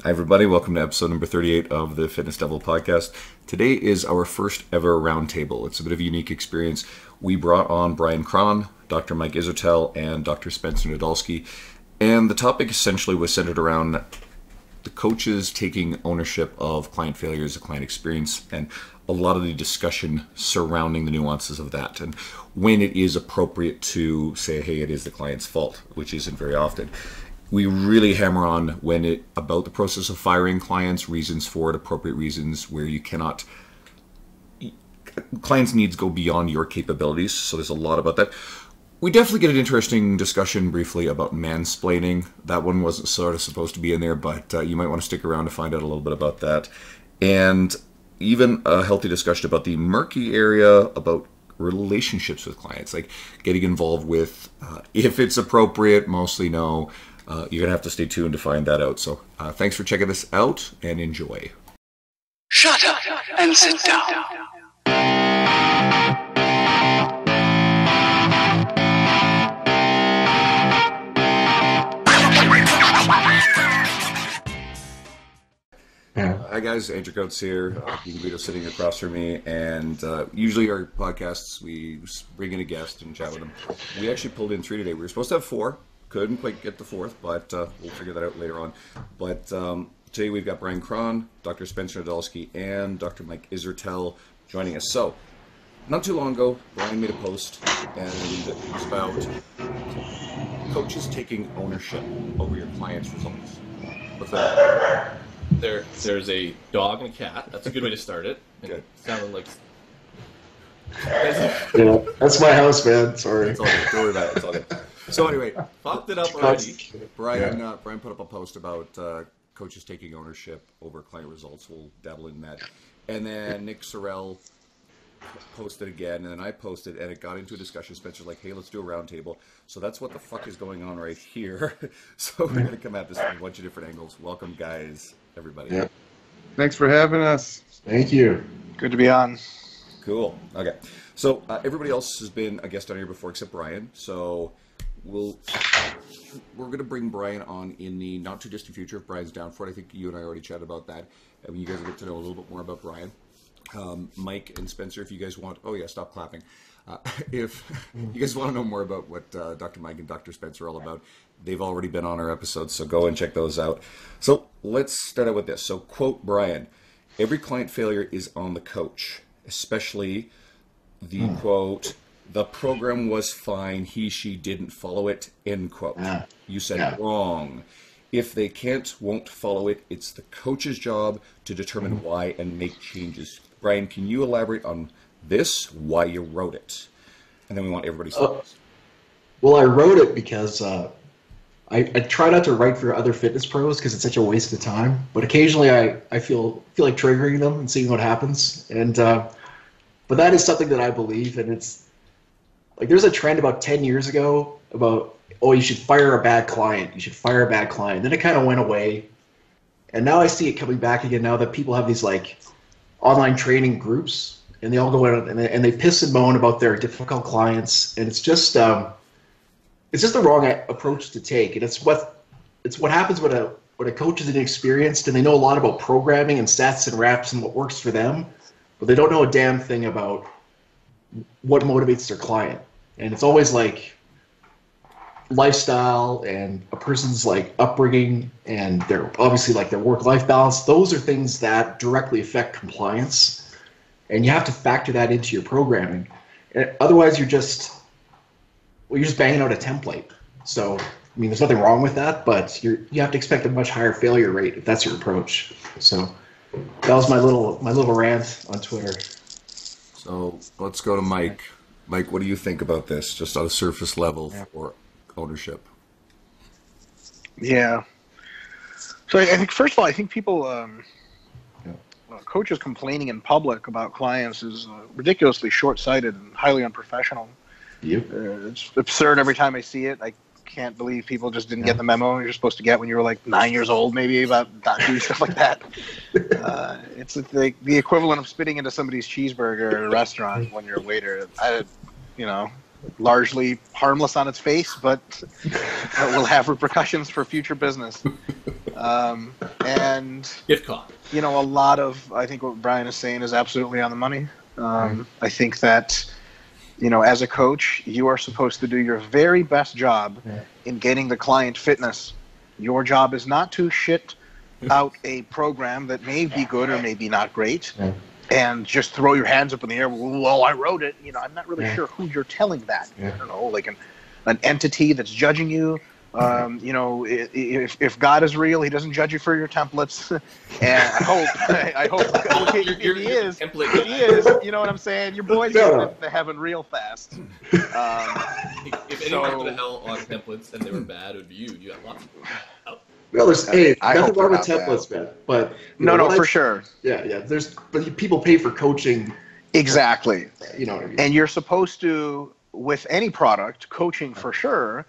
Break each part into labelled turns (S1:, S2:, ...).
S1: Hi everybody, welcome to episode number 38 of the Fitness Devil podcast. Today is our first ever roundtable. It's a bit of a unique experience. We brought on Bryan Krahn, Dr Mike Israetel, and Dr Spencer Nadolsky, and the topic essentially was centered around the coaches taking ownership of client failures, the client experience, and a lot of the discussion surrounding the nuances of that, and when it is appropriate to say, hey, it is the client's fault, which isn't very often. We really hammer on about the process of firing clients, reasons for it, appropriate reasons where you cannot, clients' needs go beyond your capabilities, so there's a lot about that. We definitely get an interesting discussion briefly about mansplaining. That one wasn't sort of supposed to be in there, but you might want to stick around to find out a little bit about that. And even a healthy discussion about the murky area about relationships with clients, like getting involved with, if it's appropriate, mostly no. You're going to have to stay tuned to find that out. So thanks for checking this out and enjoy.
S2: Shut up and sit down.
S1: Hi guys, Andrew Coates here. Dean Vito sitting across from me, and usually our podcasts we bring in a guest and chat with them. We actually pulled in 3 today. We were supposed to have 4. Couldn't quite get the 4th, but we'll figure that out later on. But today we've got Bryan Krahn, Dr. Spencer Nadolsky, and Dr. Mike Israetel joining us. So, not too long ago, Bryan made a post, and it was about coaches taking ownership over your clients' results. What's that?
S3: There's a dog and a cat. That's a good way to start it. And
S1: Good.
S3: It sounded like...
S4: Yeah, that's my house, man. Sorry.
S1: It's all good. Don't worry about it. It's all good. So anyway,
S3: Fucked it up already.
S1: Brian put up a post about coaches taking ownership over client results. We'll dabble in that. And then Nick Sorrell posted again, and then I posted, and it got into a discussion. Spencer's like, hey, let's do a roundtable. So that's what the fuck is going on right here. So we're going to come at this from a bunch of different angles. Welcome, guys, everybody.
S4: Yeah.
S5: Thanks for having us.
S4: Thank you.
S5: Good to be on.
S1: Cool. Okay. So everybody else has been a guest on here before except Brian. So we're going to bring Brian on in the not too distant future if Brian's down for it. I think you and I already chatted about that. And you guys will get to know a little bit more about Brian. Mike and Spencer, if you guys want... Oh, yeah, stop clapping. If you guys want to know more about what Dr. Mike and Dr. Spencer are all about, they've already been on our episodes, so go and check those out. So let's start out with this. So quote Brian, every client failure is on the coach, especially the quote, the program was fine, he, she didn't follow it, end quote. You said wrong. If they won't follow it, it's the coach's job to determine why and make changes. Brian, can you elaborate on this, why you wrote it? And then we want everybody's thoughts.
S4: Well, I wrote it because I try not to write for other fitness pros because it's such a waste of time. But occasionally I feel like triggering them and seeing what happens. And but that is something that I believe, and it's like there's a trend about 10 years ago about, oh, you should fire a bad client. You should fire a bad client. Then it kind of went away. And now I see it coming back again now that people have these like online training groups and they all go in and they piss and moan about their difficult clients. And it's just the wrong approach to take. And it's what happens when a coach is inexperienced and they know a lot about programming and stats and reps and what works for them, but they don't know a damn thing about what motivates their client. And it's always like lifestyle and a person's like upbringing and their obviously like their work-life balance. Those are things that directly affect compliance, and you have to factor that into your programming. And otherwise, you're just banging out a template. So I mean, there's nothing wrong with that, but you have to expect a much higher failure rate if that's your approach. So that was my little rant on Twitter.
S1: So let's go to Mike. Mike, what do you think about this, just on a surface level for ownership?
S5: Yeah. So I think, first of all, I think people, coaches complaining in public about clients is ridiculously short-sighted and highly unprofessional.
S4: Yep.
S5: It's absurd every time I see it. I can't believe people just didn't get the memo you're supposed to get when you were like 9 years old, maybe, about not doing stuff like that. It's like the equivalent of spitting into somebody's cheeseburger at a restaurant when you're a waiter. Largely harmless on its face, but will have repercussions for future business. And And
S3: Gift card.
S5: a lot of, I think what Bryan is saying is absolutely on the money. I think that, as a coach, you are supposed to do your very best job in getting the client fitness. Your job is not to shit out a program that may be good or maybe not great and just throw your hands up in the air. Well, I wrote it. I'm not really sure who you're telling that. I don't know, like an entity that's judging you. If God is real, he doesn't judge you for your templates. And I hope if he is, you know what I'm saying? Your boy's going to heaven real fast.
S3: If anyone went to hell on templates and they were bad, it would be you. You got lots of them.
S4: Well, there's nothing wrong with templates, man. But
S5: no, for sure.
S4: Yeah. But people pay for coaching.
S5: Exactly.
S4: You know what I mean?
S5: And you're supposed to, with any product, coaching for sure,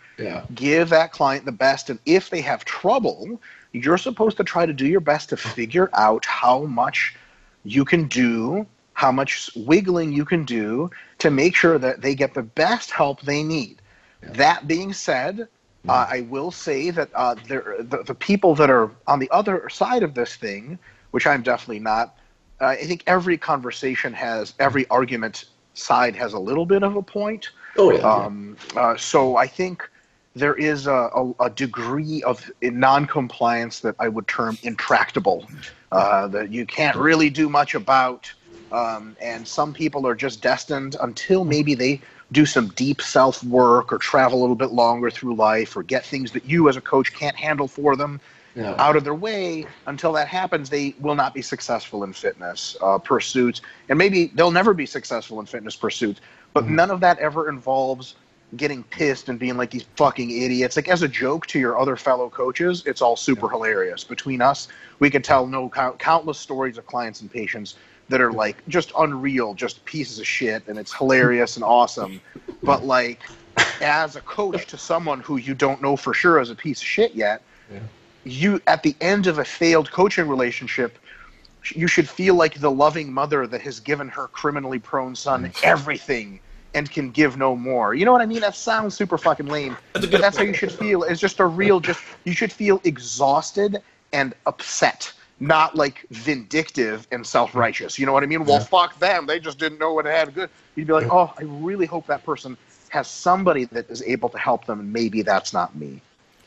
S5: give that client the best. And if they have trouble, you're supposed to try to do your best to figure out how much you can do, how much wiggling you can do to make sure that they get the best help they need. That being said, I will say that the people that are on the other side of this thing, which I'm definitely not, I think every conversation every argument side has a little bit of a point.
S4: Oh, yeah.
S5: So I think there is a degree of non-compliance that I would term intractable, that you can't really do much about. And some people are just destined until maybe they do some deep self-work or travel a little bit longer through life or get things that you as a coach can't handle for them out of their way. Until that happens, they will not be successful in fitness pursuits. And maybe they'll never be successful in fitness pursuits. But none of that ever involves getting pissed and being like these fucking idiots. Like, as a joke to your other fellow coaches, it's all super hilarious. Between us, we could tell countless stories of clients and patients that are like just unreal, just pieces of shit, and it's hilarious and awesome. But like, as a coach to someone who you don't know for sure is a piece of shit yet, you, at the end of a failed coaching relationship, you should feel like the loving mother that has given her criminally prone son everything and can give no more. You know what I mean? That sounds super fucking lame, but that's how you should feel. It's just you should feel exhausted and upset, not like vindictive and self-righteous. You know what I mean? Well, fuck them. They just didn't know what it had good. You'd be like, oh, I really hope that person has somebody that is able to help them, and maybe that's not me.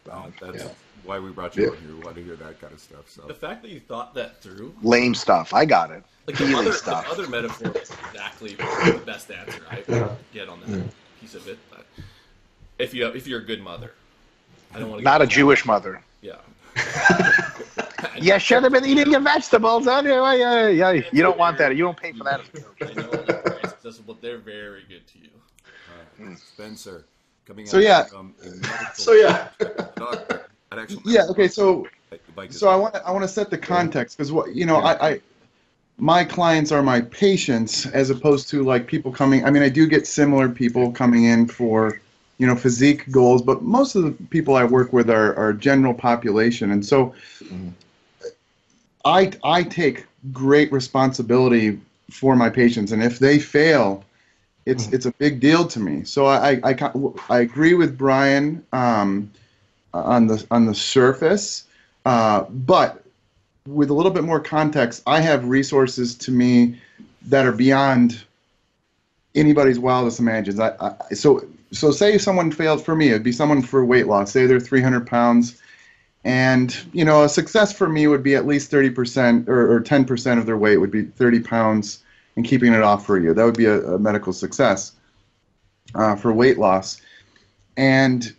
S1: That's why we brought you out here. We want to hear that kind of stuff. So
S3: the fact that you thought that through.
S5: Lame stuff. I got it.
S3: Like the other metaphor is exactly the best answer I get on that piece of it. But if you're a good mother, I don't want to.
S5: Not a Jewish mother.
S3: Yeah.
S5: Yeah, should have been eating your vegetables. Yeah. You don't want that. You don't pay for that.
S3: I know they're very successful, but they're very good to you.
S1: Spencer, coming
S6: So yeah.
S1: from a medical
S6: So yeah.
S1: doctor, an actual
S6: Yeah. Okay. So
S1: medical
S6: I want to set the context, because I my clients are my patients, as opposed to like people coming. I mean, I do get similar people coming in for physique goals, but most of the people I work with are general population, and so I take great responsibility for my patients, and if they fail, it's a big deal to me. So I agree with Bryan on the surface, but with a little bit more context, I have resources to me that are beyond anybody's wildest imagines. So say someone failed for me, it'd be someone for weight loss. Say they're 300 pounds, and a success for me would be at least 30% or 10% of their weight would be 30 pounds and keeping it off for a year. That would be a medical success for weight loss. And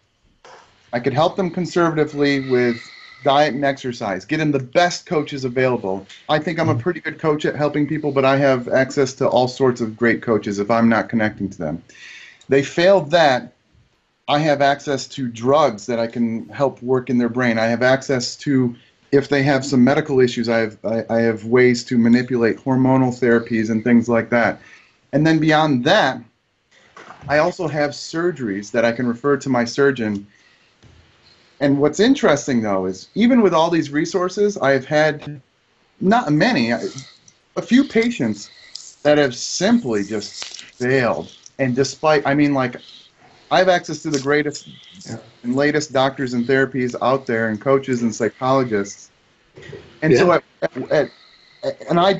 S6: I could help them conservatively with diet and exercise, get them the best coaches available. I think I'm a pretty good coach at helping people, but I have access to all sorts of great coaches if I'm not connecting to them. They failed that, I have access to drugs that I can help work in their brain. I have access to, if they have some medical issues, I have ways to manipulate hormonal therapies and things like that. And then beyond that, I also have surgeries that I can refer to my surgeon. And what's interesting, though, is even with all these resources, I've had not many, a few patients that have simply just failed. And despite, I have access to the greatest and latest doctors and therapies out there, and coaches and psychologists. And so and I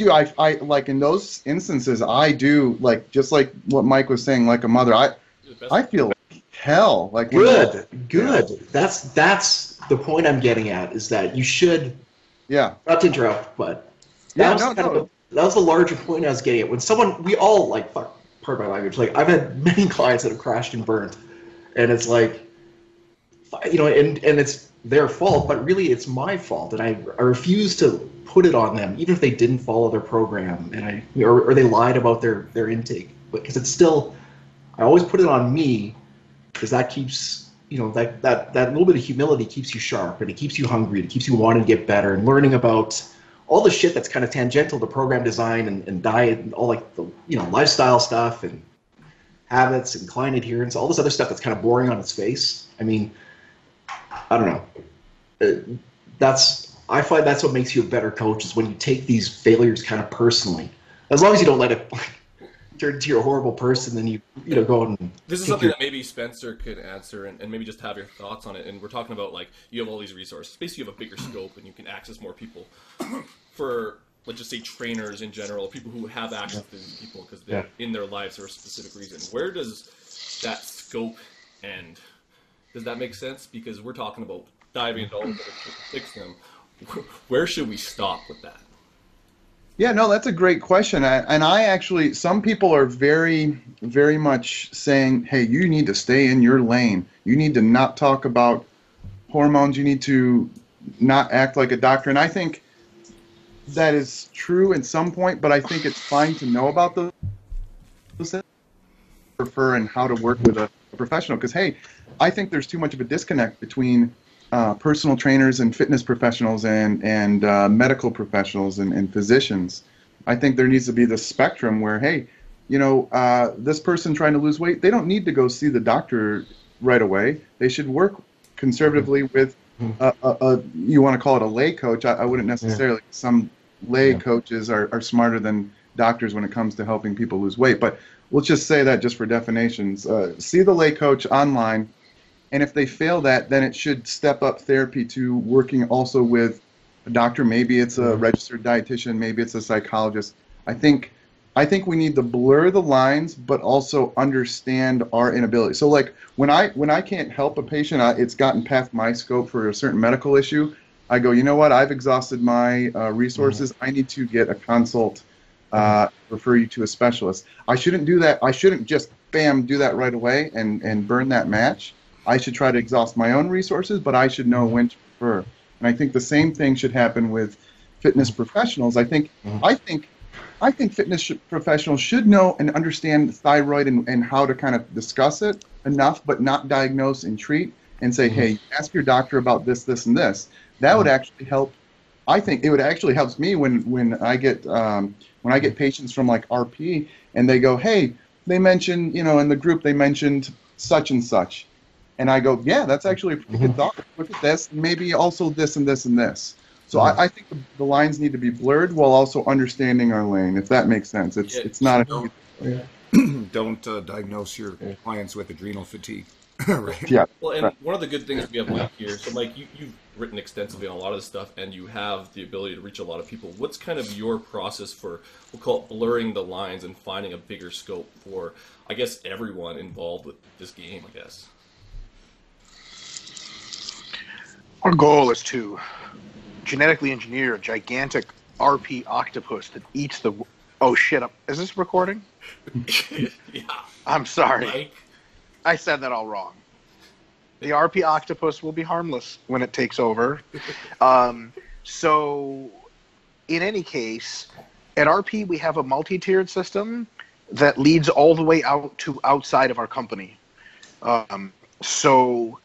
S6: like in those instances, I do like, just like what Mike was saying, like a mother, I feel like hell. Like
S4: good. That's the point I'm getting at, is that you should, not to interrupt, but that was the larger point I was getting at. When someone, we all, like, pardon my language, like, I've had many clients that have crashed and burned, and it's like, you know, and it's their fault, but really it's my fault, and I refuse to put it on them, even if they didn't follow their program, and or they lied about their intake, because it's still, I always put it on me, because that keeps, you know, that little bit of humility keeps you sharp, and it keeps you hungry, it keeps you wanting to get better, and learning about all the shit that's kind of tangential to program design and diet and all, like, the, you know, lifestyle stuff and habits and client adherence, all this other stuff that's kind of boring on its face. I mean, I don't know. I find that's what makes you a better coach, is when you take these failures kind of personally. As long as you don't let it turn into you're a horrible person, then you know, go and...
S3: This is something that maybe Spencer could answer, and maybe just have your thoughts on it. And we're talking about, like, you have all these resources. Basically, you have a bigger scope, and you can access more people. For, let's just say, trainers in general, people who have access to these people because they're in their lives for a specific reason. Where does that scope end? Does that make sense? Because we're talking about diving into all of it to fix them. Where should we stop with that?
S6: Yeah, no, that's a great question. And I actually, some people are very, very much saying, hey, you need to stay in your lane. You need to not talk about hormones. You need to not act like a doctor. And I think that is true at some point, but I think it's fine to know about those things, prefer and how to work with a professional. Because, hey, I think there's too much of a disconnect between personal trainers and fitness professionals and medical professionals and physicians. I think there needs to be the spectrum where, hey, you know, this person trying to lose weight, they don't need to go see the doctor right away. They should work conservatively with you want to call it a lay coach. I wouldn't necessarily. Some lay coaches are smarter than doctors when it comes to helping people lose weight. But we'll just say that just for definitions. See the lay coach online. And if they fail that, then it should step up therapy to working also with a doctor. Maybe it's a registered dietitian. Maybe it's a psychologist. I think we need to blur the lines, but also understand our inability. So, like, when I can't help a patient, it's gotten past my scope for a certain medical issue, I go, you know what? I've exhausted my resources. I need to get a consult, refer you to a specialist. I shouldn't do that. I shouldn't just, bam, do that right away and burn that match. I should try to exhaust my own resources, but I should know when to refer. And I think the same thing should happen with fitness professionals. I think fitness professionals should know and understand thyroid and how to kind of discuss it enough, but not diagnose and treat, and say, hey, ask your doctor about this, this, and this. That would actually help. I think it would actually helps me when I get patients from, like, RP, and they go, hey, they mentioned, you know, in the group they mentioned such and such. And I go, yeah, that's actually a pretty good thought. Look at this, and maybe also this and this and this. So I think the lines need to be blurred while also understanding our lane, if that makes sense. It's not a...
S1: Don't diagnose your clients with adrenal fatigue. Right?
S6: Yeah.
S3: Well, and one of the good things we have Mike here, so Mike, you've written extensively on a lot of this stuff, and you have the ability to reach a lot of people. What's kind of your process for, we'll call it blurring the lines and finding a bigger scope for, I guess, everyone involved with this game, I guess?
S5: Our goal is to genetically engineer a gigantic RP octopus that eats the... Oh, shit. Is this recording?
S3: Yeah.
S5: I'm sorry.
S3: Mike?
S5: I said that all wrong. The RP octopus will be harmless when it takes over. So, in any case, at RP we have a multi-tiered system that leads all the way out to outside of our company. So...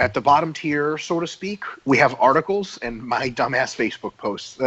S5: At the bottom tier, so to speak, we have articles and my dumbass Facebook posts.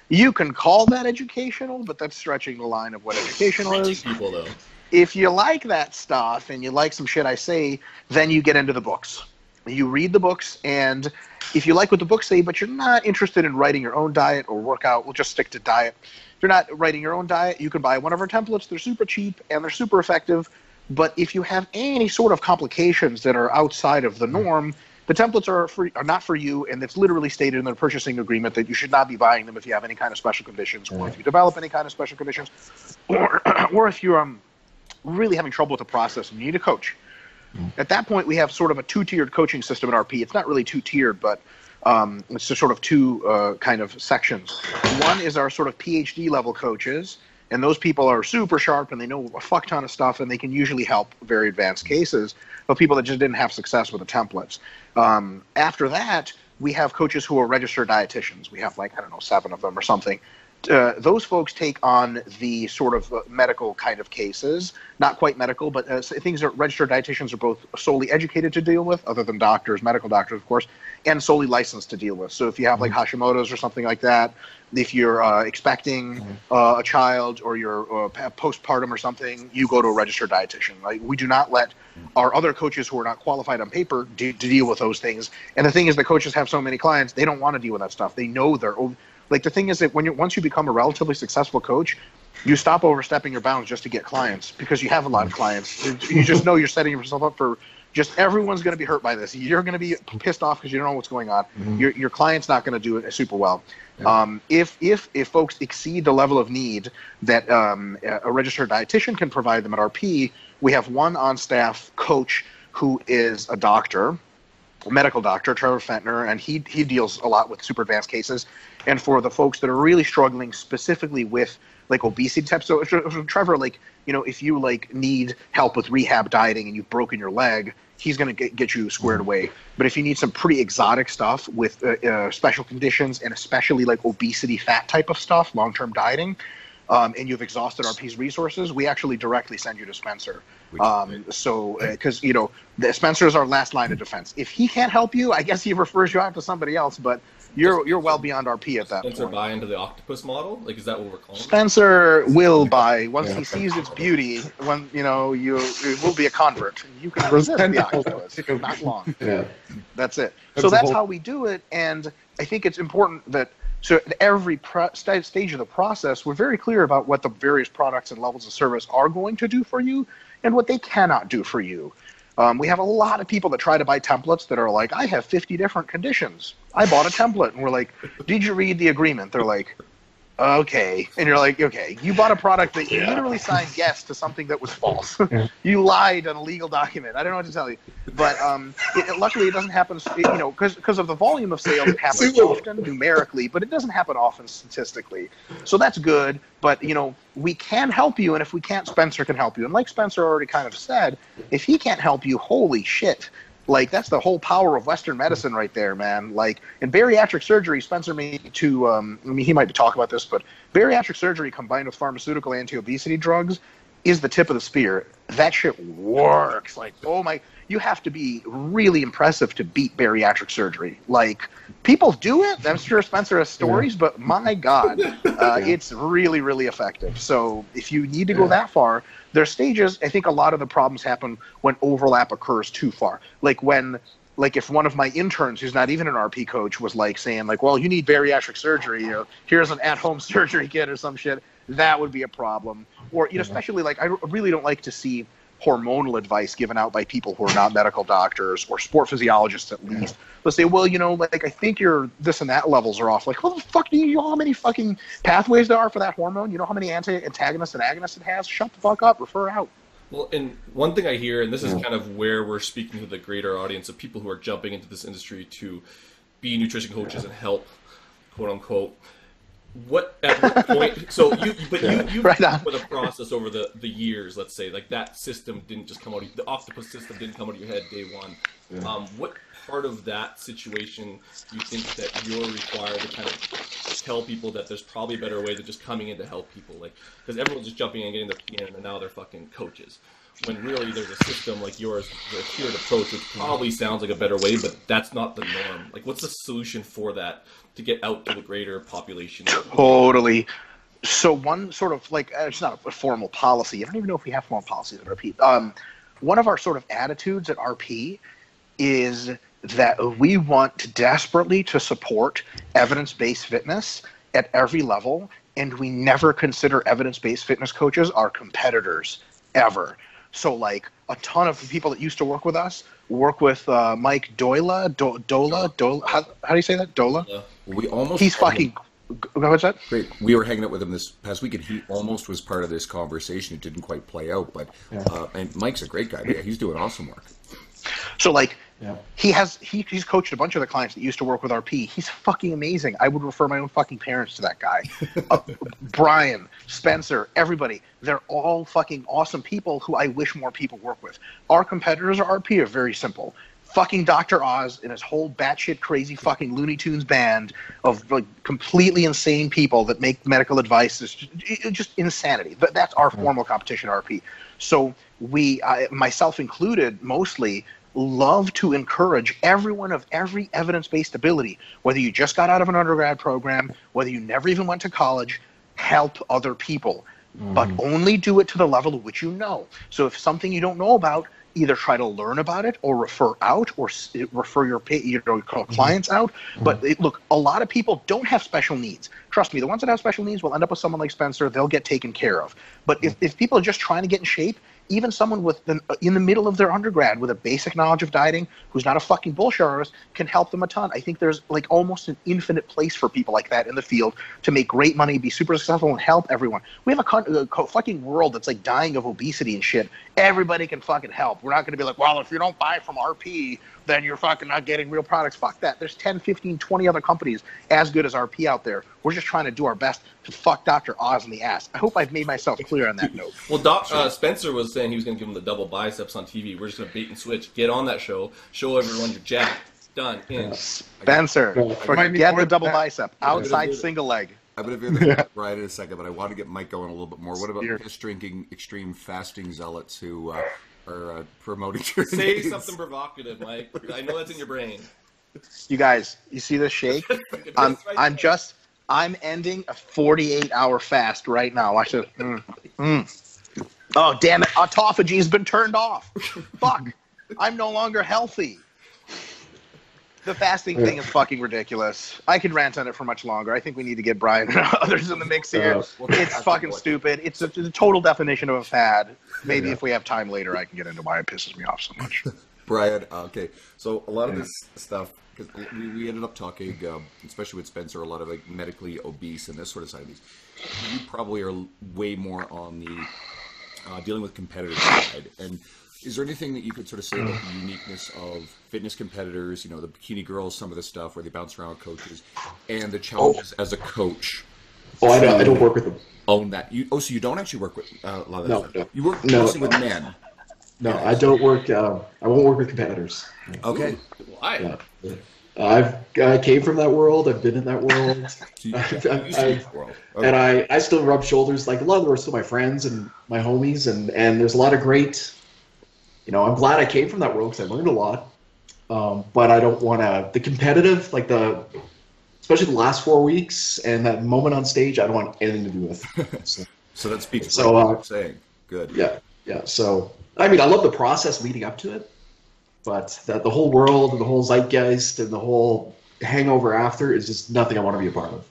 S5: You can call that educational, but that's stretching the line of what educational is.
S3: People, though.
S5: If you like that stuff and you like some shit I say, then you get into the books. You read the books, and if you like what the books say, but you're not interested in writing your own diet or workout, we'll just stick to diet. If you're not writing your own diet, you can buy one of our templates. They're super cheap, and they're super effective. But if you have any sort of complications that are outside of the norm, the templates are not for you, and it's literally stated in the purchasing agreement that you should not be buying them if you have any kind of special conditions, or if you develop any kind of special conditions, or if you're really having trouble with the process and you need a coach. At that point, we have sort of a two-tiered coaching system at RP. It's not really two-tiered, but it's just sort of two kind of sections. One is our sort of PhD level coaches, and those people are super sharp and they know a fuck ton of stuff, and they can usually help very advanced cases of people that just didn't have success with the templates. After that, we have coaches who are registered dietitians. We have like, I don't know, 7 of them or something. Those folks take on the sort of medical kind of cases, not quite medical, but things that registered dietitians are both solely educated to deal with, other than doctors, medical doctors, of course, and solely licensed to deal with. So if you have like Hashimoto's or something like that, if you're expecting a child, or you're postpartum or something, you go to a registered dietitian. Like, we do not let our other coaches who are not qualified on paper to deal with those things. And the thing is, the coaches have so many clients, they don't want to deal with that stuff. They know like, the thing is that once you become a relatively successful coach, you stop overstepping your bounds just to get clients, because you have a lot of clients. You just know you're setting yourself up for just everyone's going to be hurt by this. You're going to be pissed off because you don't know what's going on. Your client's not going to do it super well. If folks exceed the level of need that a registered dietitian can provide them at RP, we have one on-staff coach who is a doctor, a medical doctor, Trevor Fentner, and he deals a lot with super advanced cases. And for the folks that are really struggling specifically with like obesity types, so Trevor, like, you know, if you like need help with rehab dieting and you've broken your leg, he's going to get you squared away. But if you need some pretty exotic stuff with special conditions, and especially like obesity, fat type of stuff, long-term dieting, and you've exhausted RP's resources, we actually directly send you to Spencer. Because, you know, Spencer is our last line of defense. If he can't help you, I guess he refers you out to somebody else, but you're well beyond RP at that point.
S3: Spencer buy into the octopus model? Like, is that what we're calling it?
S5: Spencer will buy once he sees its beauty. When, you know, you will be a convert. You can resist the octopus. Not long. Yeah. That's it. So that's how we do it, and I think it's important that so at every stage of the process, we're very clear about what the various products and levels of service are going to do for you and what they cannot do for you. We have a lot of people that try to buy templates that are like, I have 50 different conditions. I bought a template. And we're like, did you read the agreement? They're like, okay. And you're like, okay, you bought a product that you literally signed yes to something that was false. You lied on a legal document. I don't know what to tell you. But luckily it doesn't happen, you know, because of the volume of sales, it happens often numerically, but it doesn't happen often statistically. So that's good. But, you know, we can help you, and if we can't, Spencer can help you. And like Spencer already kind of said, if he can't help you, holy shit. Like, that's the whole power of Western medicine right there, man. Like, in bariatric surgery, Spencer he might talk about this, but bariatric surgery combined with pharmaceutical anti-obesity drugs is the tip of the spear. That shit works. Like, oh my, you have to be really impressive to beat bariatric surgery. Like, people do it. I'm sure Spencer has stories, but my God, it's really, really effective. So if you need to go that far, there's stages. I think a lot of the problems happen when overlap occurs too far. Like if one of my interns, who's not even an RP coach, was like saying like, well, you need bariatric surgery, you know, here's an at-home surgery kit or some shit, that would be a problem. Or, you know, especially like, I really don't like to see hormonal advice given out by people who are not medical doctors or sport physiologists at least. They'll say, well, you know, like, I think your this and that levels are off. Like, what the fuck do you know how many fucking pathways there are for that hormone? You know how many anti-antagonists and agonists it has? Shut the fuck up, refer out.
S3: Well, and one thing I hear, and this is kind of where we're speaking to the greater audience of people who are jumping into this industry to be nutrition coaches and help, quote unquote. At what point? So you've right with a process over the years. Let's say like that system didn't just come out. The octopus system didn't come out of your head day one. What part of that situation do you think that you're required to kind of tell people that there's probably a better way than just coming in to help people? Like, because everyone's just jumping in and getting their PN, and now they're fucking coaches. When really there's a system like yours, the tiered approach, which probably sounds like a better way, but that's not the norm. Like, what's the solution for that to get out to the greater population?
S5: Totally. So one sort of like, it's not a formal policy. I don't even know if we have formal policies at RP. One of our sort of attitudes at RP is that we want desperately to support evidence-based fitness at every level, and we never consider evidence-based fitness coaches our competitors, ever. So like a ton of people that used to work with us work with Mike Dola. How do you say that? Dola?
S1: We almost.
S5: He's fucking. What's that?
S1: Great. We were hanging out with him this past week, and he almost was part of this conversation. It didn't quite play out, but and Mike's a great guy. Yeah, he's doing awesome work.
S5: So like, he's coached a bunch of the clients that used to work with RP. He's fucking amazing. I would refer my own fucking parents to that guy. Bryan, Spencer, everybody. They're all fucking awesome people who I wish more people work with. Our competitors at RP are very simple. Fucking Dr. Oz and his whole batshit crazy fucking Looney Tunes band of like completely insane people that make medical advice is just insanity. But that's our formal competition at RP. So we, myself included, mostly love to encourage everyone of every evidence-based ability, whether you just got out of an undergrad program, whether you never even went to college, help other people. But only do it to the level of which you know. So if something you don't know about, either try to learn about it or refer out or refer your clients out. But look, a lot of people don't have special needs. Trust me, the ones that have special needs will end up with someone like Spencer. They'll get taken care of. But if people are just trying to get in shape, even someone with in the middle of their undergrad with a basic knowledge of dieting, who's not a fucking bullshit artist, can help them a ton. I think there's like almost an infinite place for people like that in the field to make great money, be super successful, and help everyone. We have a fucking world that's like dying of obesity and shit. Everybody can fucking help. We're not going to be like, well, if you don't buy from RP, then you're fucking not getting real products. Fuck that. There's 10, 15, 20 other companies as good as RP out there. We're just trying to do our best to fuck Dr. Oz in the ass. I hope I've made myself clear on that note.
S3: Well, Spencer was saying he was going to give him the double biceps on TV. We're just going to bait and switch. Get on that show. Show everyone your jack. Done. In.
S5: Spencer, forget the double bicep. Outside single leg.
S1: I'm going to be with Bryan in a second, but I want to get Mike going a little bit more. What about piss-drinking, extreme fasting zealots who are promoting your
S3: Say something provocative, Mike. I know that's in your brain.
S5: You guys, you see this shake? I'm ending a 48-hour fast right now. Watch this. Oh, damn it. Autophagy's been turned off. Fuck. I'm no longer healthy. The fasting thing is fucking ridiculous. I could rant on it for much longer. I think we need to get Bryan and others in the mix here. It's fucking stupid. It's a total definition of a fad. Maybe if we have time later, I can get into why it pisses me off so much.
S1: Bryan, okay. So a lot of this stuff, because we ended up talking, especially with Spencer, a lot of like medically obese and this sort of side of these. You probably are way more on the dealing with competitive side. And is there anything that you could sort of say about the uniqueness of fitness competitors, you know, the bikini girls, some of the stuff where they bounce around with coaches, and the challenges as a coach?
S4: Oh, I don't work with them.
S1: Own that. So you don't actually work with a lot of that stuff?
S4: No.
S1: You work mostly with men.
S4: No, I don't work. I won't work with competitors.
S1: Okay.
S3: Why?
S4: I came from that world. I've been in that world. And I still rub shoulders. Like a lot of them are still my friends and my homies, and there's a lot of great. You know, I'm glad I came from that world because I learned a lot. But I don't want to the competitive, like especially the last 4 weeks and that moment on stage. I don't want anything to do with.
S1: So that speaks to what I'm saying. Good.
S4: Yeah. So I mean, I love the process leading up to it. But the whole world and the whole zeitgeist and the whole hangover after is just nothing I want to be a part of.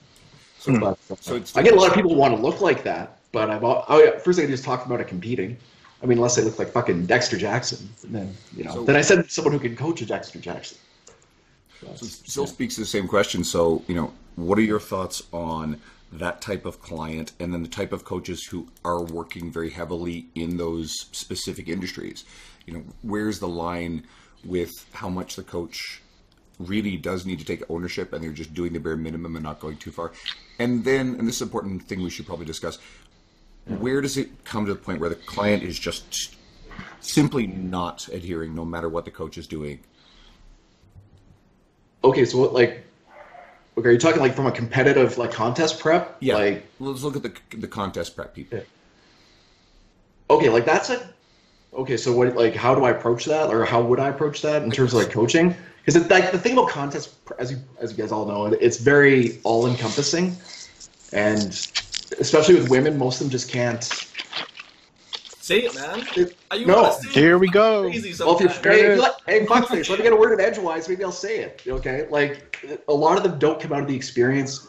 S4: So I get a lot of people who want to look like that, but first thing I just talked about it competing. I mean, unless they look like fucking Dexter Jackson, and then then I said someone who can coach a Dexter Jackson.
S1: So it still speaks to the same question. So what are your thoughts on that type of client, and then the type of coaches who are working very heavily in those specific industries? Where's the line with how much the coach really does need to take ownership and they're just doing the bare minimum and not going too far? And then, and this is an important thing we should probably discuss, where does it come to the point where the client is just simply not adhering no matter what the coach is doing?
S4: Okay, so what, are you talking from a competitive contest prep?
S1: Yeah, let's look at the contest prep people.
S4: Yeah. Okay, that's okay, so what, how do I approach that, or how would I approach that in terms of coaching? Because the thing about contest, as you guys all know, it's very all-encompassing, and especially with women, most of them just can't.
S3: Say it, man.
S5: Here we go.
S4: Well, hey, fuckface, let me get a word in edgewise, maybe I'll say it. Okay, a lot of them don't come out of the experience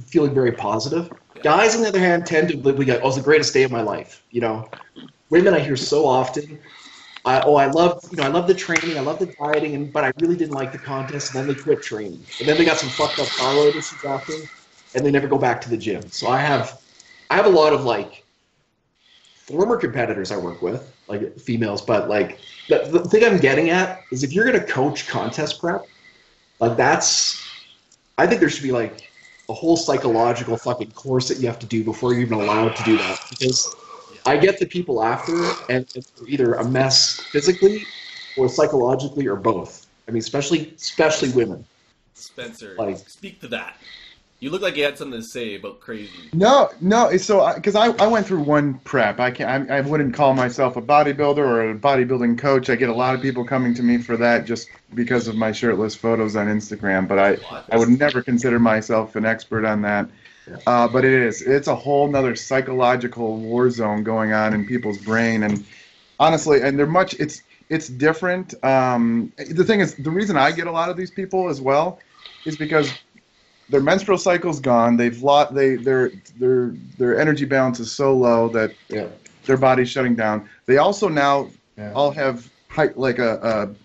S4: feeling very positive. Yeah. Guys, on the other hand, tend to be like, "Oh, it's the greatest day of my life." women I hear so often. I love the training, I love the dieting, but I really didn't like the contest. And then they quit training, and then they got some fucked up thyroid issues after, and they never go back to the gym. So I have a lot of like former competitors I work with, like females, but like the thing I'm getting at is if you're gonna coach contest prep, like I think there should be like a whole psychological fucking course that you have to do before you're even allowed to do that, because I get the people after, and it's either a mess physically or psychologically or both. I mean, especially women.
S3: Spencer,
S4: Like,
S3: speak to that. You look like you had something to say about crazy.
S6: No. So because I went through one prep. I wouldn't call myself a bodybuilder or a bodybuilding coach. I get a lot of people coming to me for that just because of my shirtless photos on Instagram. But I would never consider myself an expert on that. But it's a whole nother psychological war zone going on in people's brain, and honestly, and it's different. The thing is, the reason I get a lot of these people as well is because their menstrual cycle's gone. Their energy balance is so low that their body's shutting down. They also now all have subclinical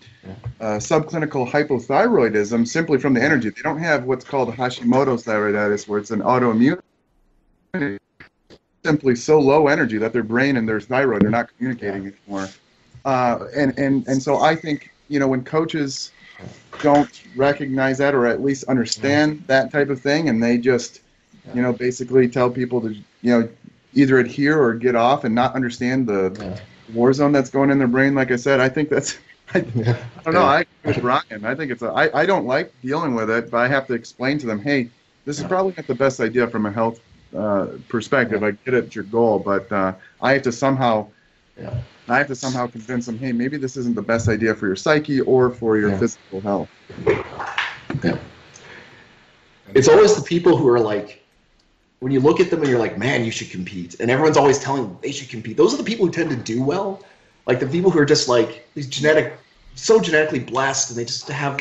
S6: hypothyroidism simply from the energy. They don't have what's called Hashimoto's thyroiditis, where it's an autoimmune. Simply so low energy that their brain and their thyroid are not communicating anymore. And so I think, when coaches don't recognize that, or at least understand that type of thing, and they just, basically tell people to, either adhere or get off and not understand the war zone that's going in their brain. Like I said, I think that's, I don't know. I agree with Bryan. I think I don't like dealing with it, but I have to explain to them, hey, this is probably not the best idea from a health perspective. I get it, your goal, but I have to somehow convince them, hey, maybe this isn't the best idea for your psyche or for your physical health.
S4: Yeah. It's always the people who are like, when you look at them and you're like, man, you should compete, and everyone's always telling them they should compete. Those are the people who tend to do well. Like the people who are just like these so genetically blessed, and they just have,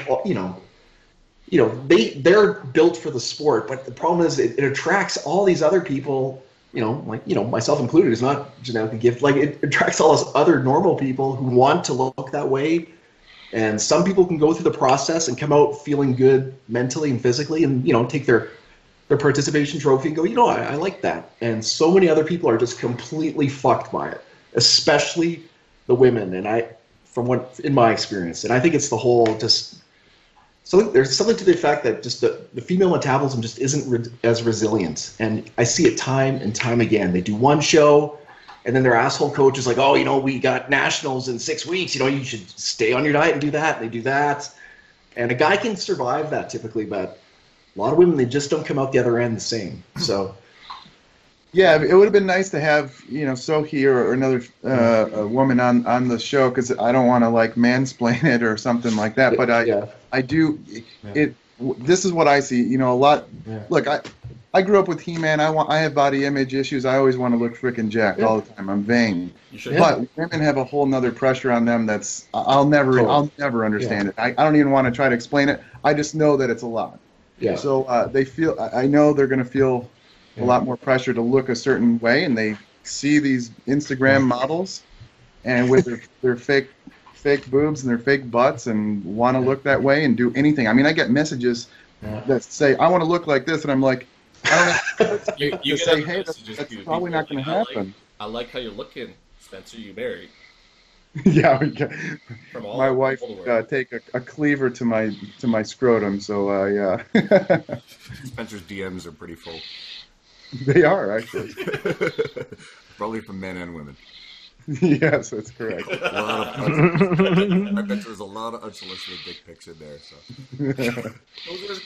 S4: they're built for the sport. But the problem is it attracts all these other people, myself included, is not genetically gifted. Like it attracts all those other normal people who want to look that way. And some people can go through the process and come out feeling good mentally and physically, and take their participation trophy and go, I like that. And so many other people are just completely fucked by it, especially the women. And in my experience, and I think it's the whole there's something to the effect that just the female metabolism just isn't as resilient. And I see it time and time again. They do one show, and then their asshole coach is like, oh, we got nationals in 6 weeks. You should stay on your diet and do that. And they do that. And a guy can survive that typically, but a lot of women, they just don't come out the other end the same. So.
S6: Yeah, it would have been nice to have, Sohi or another a woman on the show, because I don't want to like mansplain it or something like that. But I do. This is what I see. A lot. Yeah. Look, I grew up with He-Man. I have body image issues. I always want to look freaking jacked all the time. I'm vain. But women have a whole nother pressure on them that's I'll never understand it. I don't even want to try to explain it. I just know that it's a lot. Yeah. So I know they're going to feel a lot more pressure to look a certain way, and they see these Instagram models and with their fake boobs and their fake butts and want to look that way and do anything. I mean, I get messages that say, I want to look like this, and I'm like, I don't know. you say, hey, that's probably not going to happen.
S3: I like how you're looking, Spencer. You married.
S6: Yeah, my wife take a cleaver to my scrotum, so yeah.
S1: Spencer's DMs are pretty full.
S6: They are, actually.
S1: Probably from men and women.
S6: Yes, that's correct.
S1: I bet there's a lot of unsolicited dick pics in there. So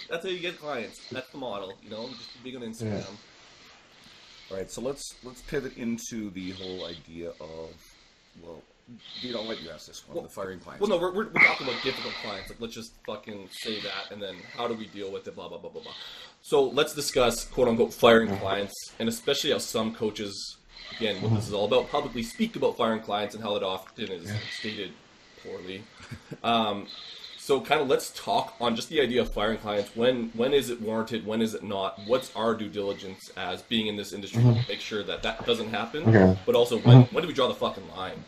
S3: that's how you get clients. That's the model, just be big on Instagram. Yeah.
S1: All right, so let's pivot into the whole idea of, I'll let you ask this one, the firing clients.
S3: Well, no, we're talking about difficult clients. Like, let's just fucking say that, and then how do we deal with it, blah, blah, blah, blah, blah. So let's discuss, quote-unquote, firing clients, and especially how some coaches, again, what this is all about, publicly speak about firing clients and how it often is stated poorly. So kind of let's talk on just the idea of firing clients. When is it warranted? When is it not? What's our due diligence as being in this industry to make sure that that doesn't happen?
S4: Okay.
S3: But also, when do we draw the fucking line?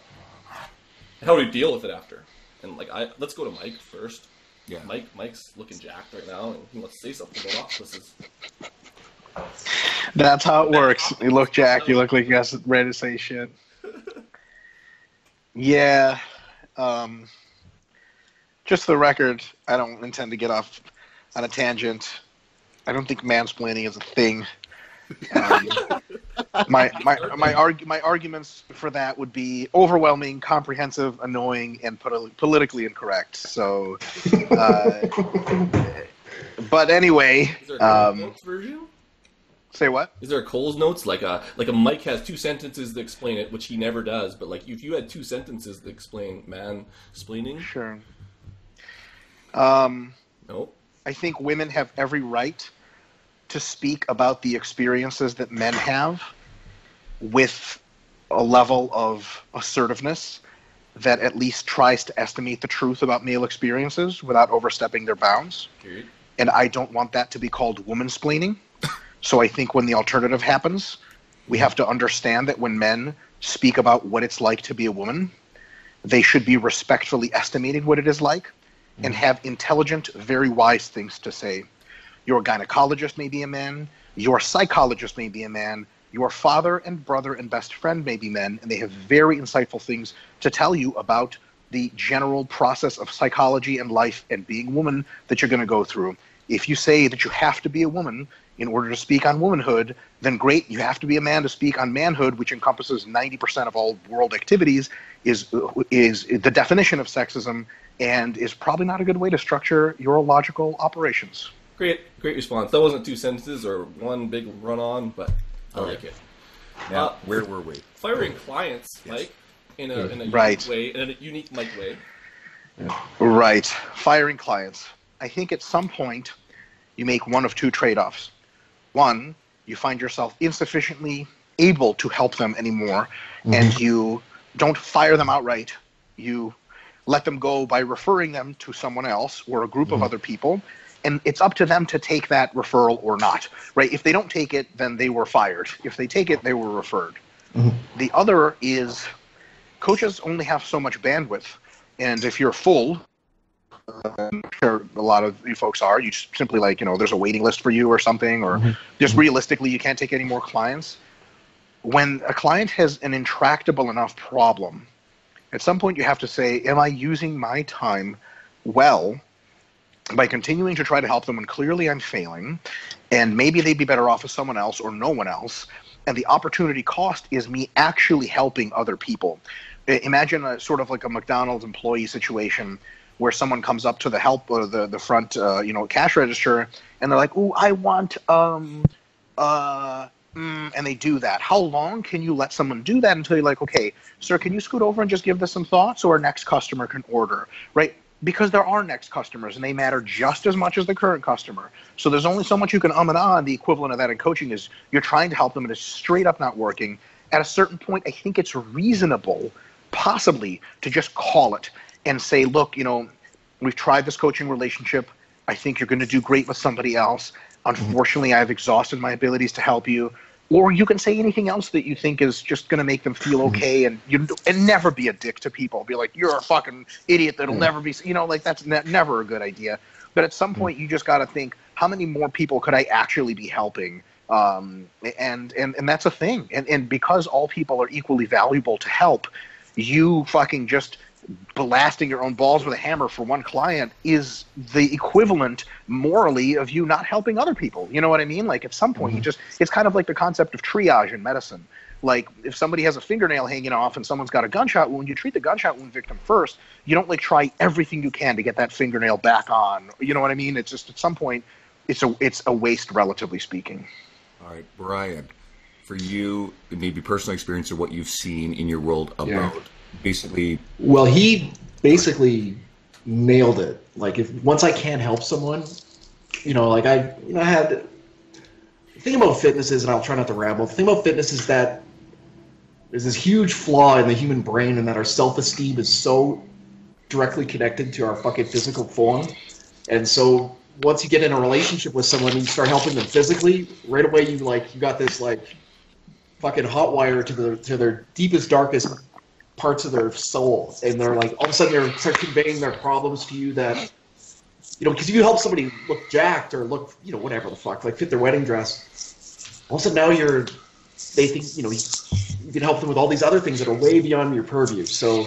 S3: And how do we deal with it after? And like, let's go to Mike first.
S1: Yeah.
S3: Mike's looking jacked right now, and he wants to say something about octopuses.
S5: That's how it works. You look Jack, you look like you got ready to say shit. Yeah. Just for the record, I don't intend to get off on a tangent. I don't think mansplaining is a thing. My arguments for that would be overwhelming, comprehensive, annoying, and politically incorrect. So, but anyway,
S3: Is there a Coles Notes version?
S5: Say what?
S3: Is there a Coles Notes like a Mike has 2 sentences to explain it, which he never does. But like if you had 2 sentences to explain mansplaining,
S5: Sure.
S3: no.
S5: I think women have every right to speak about the experiences that men have with a level of assertiveness that at least tries to estimate the truth about male experiences without overstepping their bounds.
S3: Period.
S5: And I don't want that to be called womansplaining. So I think when the alternative happens, we have to understand that when men speak about what it's like to be a woman, they should be respectfully estimating what it is like and have intelligent, very wise things to say. Your gynecologist may be a man, your psychologist may be a man, your father and brother and best friend may be men, and they have very insightful things to tell you about the general process of psychology and life and being a woman that you're going to go through. If you say that you have to be a woman in order to speak on womanhood, then great, you have to be a man to speak on manhood, which encompasses 90% of all world activities, is the definition of sexism, and is probably not a good way to structure urological operations.
S3: Great response. That wasn't 2 sentences or one big run-on, but I like it.
S1: Now, where were we?
S3: Firing clients, Mike, in a
S5: Right.
S3: unique way, in a unique Mike way.
S5: Right. Firing clients. I think at some point you make one of 2 trade-offs. One, you find yourself insufficiently able to help them anymore, and you don't fire them outright. You let them go by referring them to someone else or a group of other people, and it's up to them to take that referral or not, right? If they don't take it, then they were fired. If they take it, they were referred. The other is coaches only have so much bandwidth, and if you're full, I'm sure a lot of you folks are, you just simply like, there's a waiting list for you or something, or just realistically, you can't take any more clients. When a client has an intractable enough problem, at some point you have to say, am I using my time well by continuing to try to help them when clearly I'm failing, and maybe they'd be better off with someone else or no one else, and the opportunity cost is me actually helping other people. Imagine a sort of like a McDonald's employee situation where someone comes up to the help or the front cash register, and they're like, "Ooh, I want and they do that. How long can you let someone do that until you're like, okay, sir, can you scoot over and just give this some thought so our next customer can order, right? Because there are next customers, and they matter just as much as the current customer. So there's only so much you can and on. The equivalent of that in coaching is you're trying to help them, and it's straight up not working. At a certain point, I think it's reasonable, possibly, to just call it and say, look, we've tried this coaching relationship. I think you're going to do great with somebody else. Unfortunately, I've exhausted my abilities to help you. Or you can say anything else that you think is just going to make them feel okay, and never be a dick to people. Be like, you're a fucking idiot that'll never be, that's never a good idea. But at some point, you just got to think, how many more people could I actually be helping? And that's a thing. And because all people are equally valuable to help, you fucking just blasting your own balls with a hammer for one client is the equivalent morally of you not helping other people. You know what I mean? Like at some point it's kind of like the concept of triage in medicine. Like if somebody has a fingernail hanging off and someone's got a gunshot wound, you treat the gunshot wound victim first. You don't try everything you can to get that fingernail back on. You know what I mean? It's just at some point it's a waste, relatively speaking.
S1: All right, Bryan, for you, maybe personal experience of what you've seen in your world about basically.
S4: Well, he basically nailed it. Like once I can't help someone, I had the thing about fitness is, and I'll try not to ramble. The thing about fitness is that there's this huge flaw in the human brain, and that our self-esteem is so directly connected to our fucking physical form. And so once you get in a relationship with someone and you start helping them physically, right away you got this like fucking hot wire to their deepest, darkest parts of their soul, and they're like all of a sudden they start conveying their problems to you that, you know, because if you help somebody look jacked or look, you know, whatever the fuck, like fit their wedding dress, all of a sudden now they think, you know, you can help them with all these other things that are way beyond your purview. So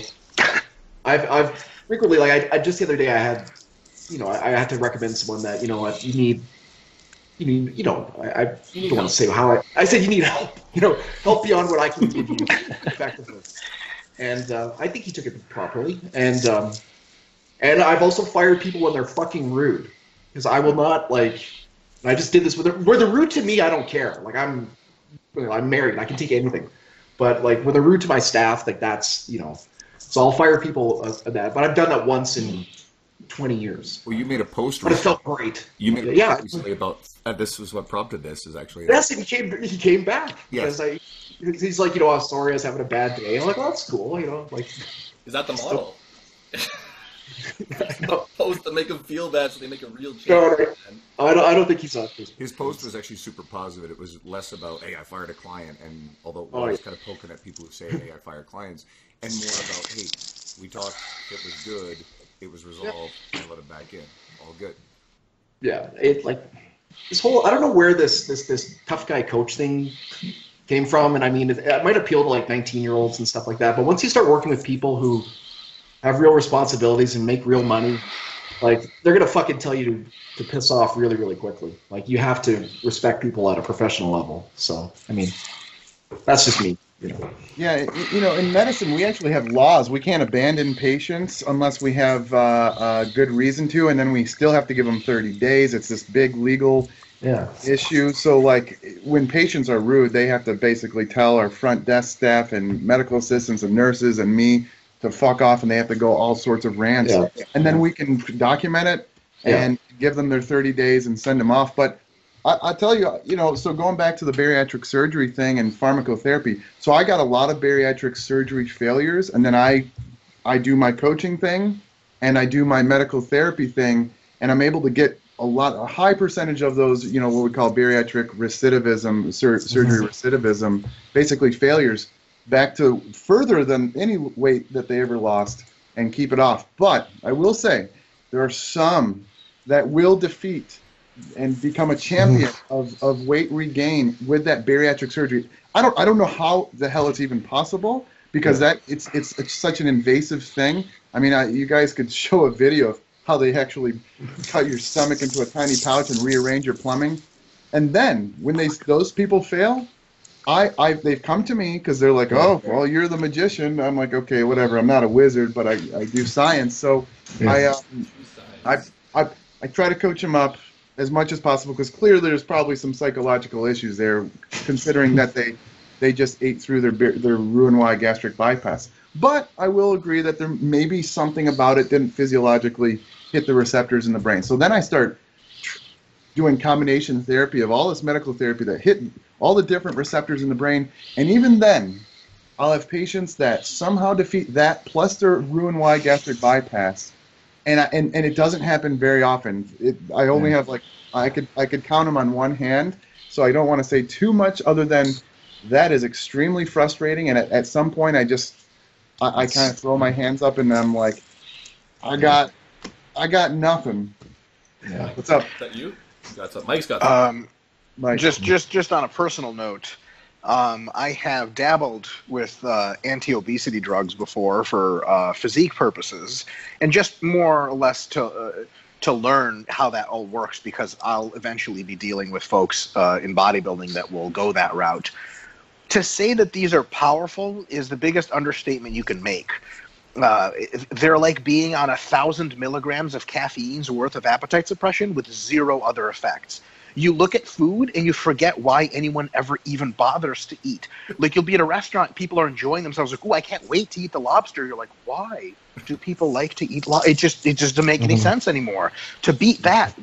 S4: I've frequently, like I just the other day I had, you know, I had to recommend someone that, you know what, you need, you know, I don't want to say how I said you need help, you know, help beyond what I can give you effectively. And I think he took it properly. And I've also fired people when they're fucking rude, because I will not, like, I just did this with them. Where they're rude to me, I don't care. Like, I'm married, I can take anything. But like when they're rude to my staff, like that's, you know, so I'll fire people of that. But I've done that once in 20 years.
S1: Well, you made a post.
S4: But it felt great.
S1: You made a post recently about this was what prompted this. Is actually
S4: yes, he came back.
S1: Yes.
S4: He's like, you know, I'm sorry, I was having a bad day. I'm like, well, that's cool, you know, like.
S3: Is that the model?
S4: No.
S3: Post to make them feel bad, so they make a real change.
S4: No, I don't think he's on this.
S1: His post was actually super positive. It was less about, hey, I fired a client, and although it was kind of poking at people who say, hey, I fire clients, and more about, hey, we talked, it was good, it was resolved, and I let it back in, all good.
S4: Yeah, it like this whole, I don't know where this tough guy coach thing came from, and I mean, it might appeal to like 19-year-olds and stuff like that, but once you start working with people who have real responsibilities and make real money, like they're gonna fucking tell you to piss off really, really quickly. Like you have to respect people at a professional level. So I mean, that's just me, you know.
S6: Yeah, you know, in medicine we actually have laws. We can't abandon patients unless we have a good reason to, and then we still have to give them 30 days. It's this big legal issue. So like when patients are rude, they have to basically tell our front desk staff and medical assistants and nurses and me to fuck off, and they have to go all sorts of rants. Yeah. And then we can document it and give them their 30 days and send them off. But I tell you, you know, so going back to the bariatric surgery thing and pharmacotherapy, so I got a lot of bariatric surgery failures, and then I do my coaching thing and I do my medical therapy thing, and I'm able to get a high percentage of those, you know, what we call bariatric recidivism, surgery recidivism, basically failures, back to further than any weight that they ever lost, and keep it off. But I will say there are some that will defeat and become a champion of weight regain with that bariatric surgery. I don't know how the hell it's even possible, because that it's such an invasive thing. I mean, you guys could show a video of how they actually cut your stomach into a tiny pouch and rearrange your plumbing. And then when those people fail, they've come to me because they're like, oh, well, you're the magician. I'm like, okay, whatever. I'm not a wizard, but I do science. So I try to coach them up as much as possible, because clearly there's probably some psychological issues there, considering that they just ate through their Roux-en-Y gastric bypass. But I will agree that there may be something about it didn't physiologically hit the receptors in the brain. So then I start doing combination therapy of all this medical therapy that hit all the different receptors in the brain, and even then, I'll have patients that somehow defeat that plus their Roux-en-Y gastric bypass, and it doesn't happen very often. I only have like I could count them on one hand, so I don't want to say too much other than that is extremely frustrating. And at some point, I kind of throw my hands up and I'm like, I got nothing.
S4: Yeah.
S3: What's up? Is that you? That's up. Mike's got.
S5: Mike. Just on a personal note, I have dabbled with anti-obesity drugs before for physique purposes, and just more or less to learn how that all works, because I'll eventually be dealing with folks in bodybuilding that will go that route. To say that these are powerful is the biggest understatement you can make. They're like being on 1,000 milligrams of caffeine's worth of appetite suppression with zero other effects. You look at food and you forget why anyone ever even bothers to eat. Like, you'll be at a restaurant, people are enjoying themselves, like, oh, I can't wait to eat the lobster. You're like, why do people like to eat lobster? It just doesn't make any sense anymore. To beat that,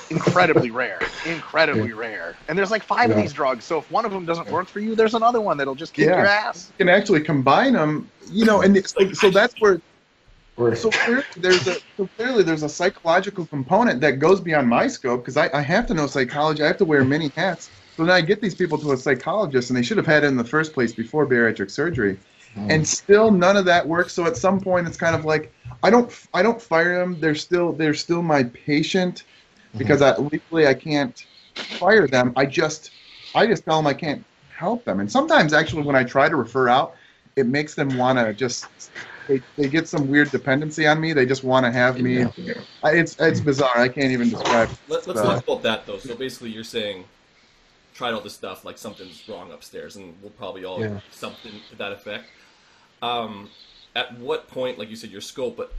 S5: incredibly rare. And there's like 5 of these drugs, so if one of them doesn't work for you, there's another one that'll just kick your ass.
S6: You can actually combine them, you know, and it's like, so that's where So clearly there's a psychological component that goes beyond my scope, because I have to know psychology. I have to wear many hats. So then I get these people to a psychologist, and they should have had it in the first place before bariatric surgery. And still none of that works. So at some point it's kind of like I don't fire them. They're still my patient, because legally I can't fire them. I just tell them I can't help them. And sometimes actually when I try to refer out, it makes them want to just they get some weird dependency on me. They just want to have me. It's bizarre. I can't even describe.
S3: Let's talk about that though. So basically you're saying tried all this stuff like something's wrong upstairs, and we'll probably all something to that effect. At what point, like you said, your scope, but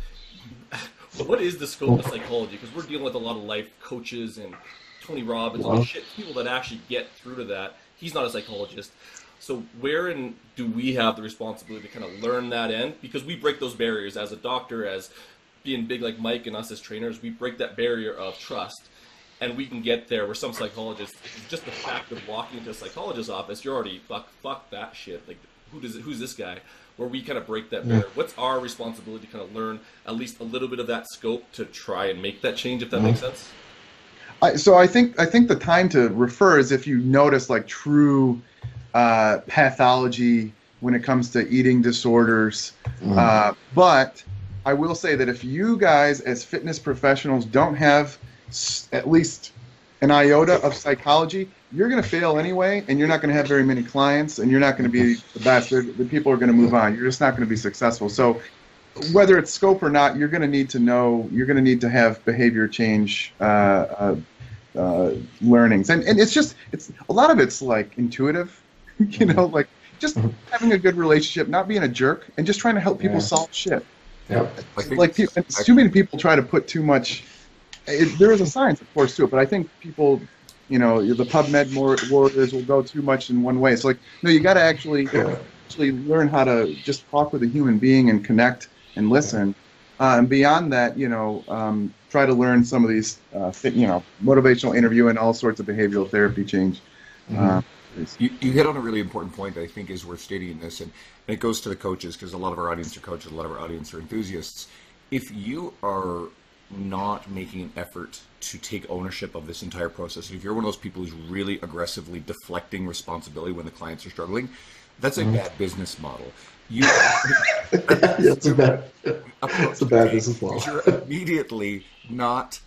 S3: what is the scope of psychology? Because we're dealing with a lot of life coaches and Tony Robbins, all shit, people that actually get through to that. He's not a psychologist. So wherein do we have the responsibility to kind of learn that end? Because we break those barriers as a doctor, as being big like Mike and us as trainers, we break that barrier of trust. And we can get there where some psychologists, just the fact of walking into a psychologist's office, you're already, fuck that shit. Like, who's this guy? Where we kind of break that barrier. What's our responsibility to kind of learn at least a little bit of that scope to try and make that change, if that makes sense?
S6: So I think the time to refer is if you notice like true pathology when it comes to eating disorders. But I will say that if you guys as fitness professionals don't have at least an iota of psychology, you're going to fail anyway, and you're not going to have very many clients, and you're not going to be the best. The people are going to move on. You're just not going to be successful. So whether it's scope or not, you're going to need to know, you're going to need to have behavior change learnings. And it's a lot of it's like intuitive, you know, like just having a good relationship, not being a jerk, and just trying to help people solve shit. Like too many people try to put too much. There is a science, of course, to it, but I think people, you know, the PubMed warriors will go too much in one way. It's like, no, you got to actually learn how to just talk with a human being and connect and listen. And beyond that, you know, try to learn some of these, motivational interview and all sorts of behavioral therapy change.
S1: You hit on a really important point that I think is worth stating in this, and it goes to the coaches, because a lot of our audience are coaches, a lot of our audience are enthusiasts. If you are not making an effort to take ownership of this entire process, and if you're one of those people who's really aggressively deflecting responsibility when the clients are struggling, that's a bad business model.
S4: It's a bad business model.
S1: You're immediately not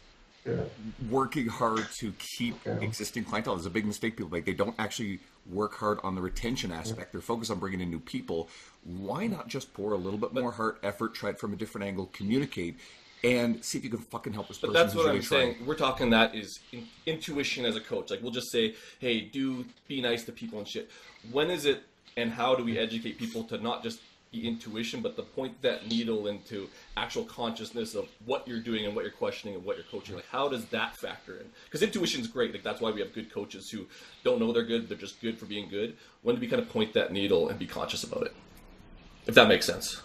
S1: working hard to keep existing clientele. There's a big mistake people make. They don't actually work hard on the retention aspect. They're focused on bringing in new people. Why not just pour a little bit more heart, effort, try it from a different angle, communicate, and see if you can fucking help this person.
S3: But that's what
S1: really
S3: I'm saying. We're talking that is intuition as a coach. Like, we'll just say, hey, be nice to people and shit. When is it, and how do we educate people to not just be intuition, but to point that needle into actual consciousness of what you're doing and what you're questioning and what you're coaching? Like, how does that factor in? Because intuition's great. Like, that's why we have good coaches who don't know they're good. They're just good for being good. When do we kind of point that needle and be conscious about it? If that makes sense.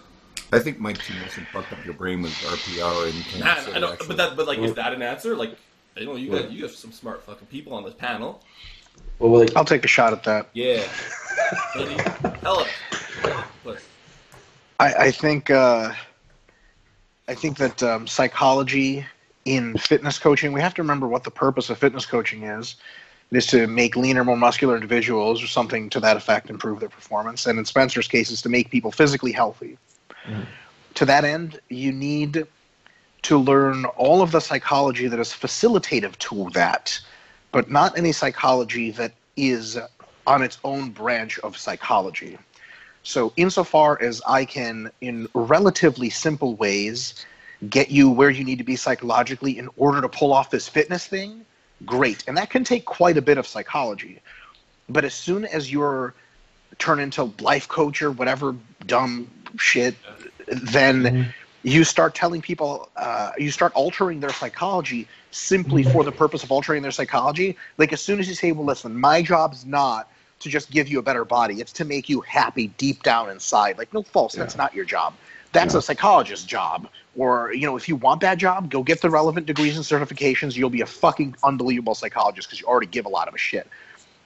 S1: I think Mike T. Wilson fucked up your brain with RPR and
S3: I don't, but like, is that an answer? Like, you know, you got some smart fucking people on this panel.
S4: Well, like,
S5: I'll take a shot at that.
S3: Yeah. Tell us.
S5: I think that psychology in fitness coaching, we have to remember what the purpose of fitness coaching is. It is to make leaner, more muscular individuals, or something to that effect, improve their performance. And in Spencer's case, is to make people physically healthy. To that end, you need to learn all of the psychology that is facilitative to that, but not any psychology that is on its own branch of psychology. So insofar as I can, in relatively simple ways, get you where you need to be psychologically in order to pull off this fitness thing, great. And that can take quite a bit of psychology. But as soon as you're turn into life coach or whatever dumb shit, then you start telling people, you start altering their psychology simply for the purpose of altering their psychology. Like, as soon as you say, well, listen, my job's not to just give you a better body. It's to make you happy deep down inside. Like, no, false. That's not your job. That's a psychologist's job. Or, you know, if you want that job, go get the relevant degrees and certifications. You'll be a fucking unbelievable psychologist because you already give a lot of a shit.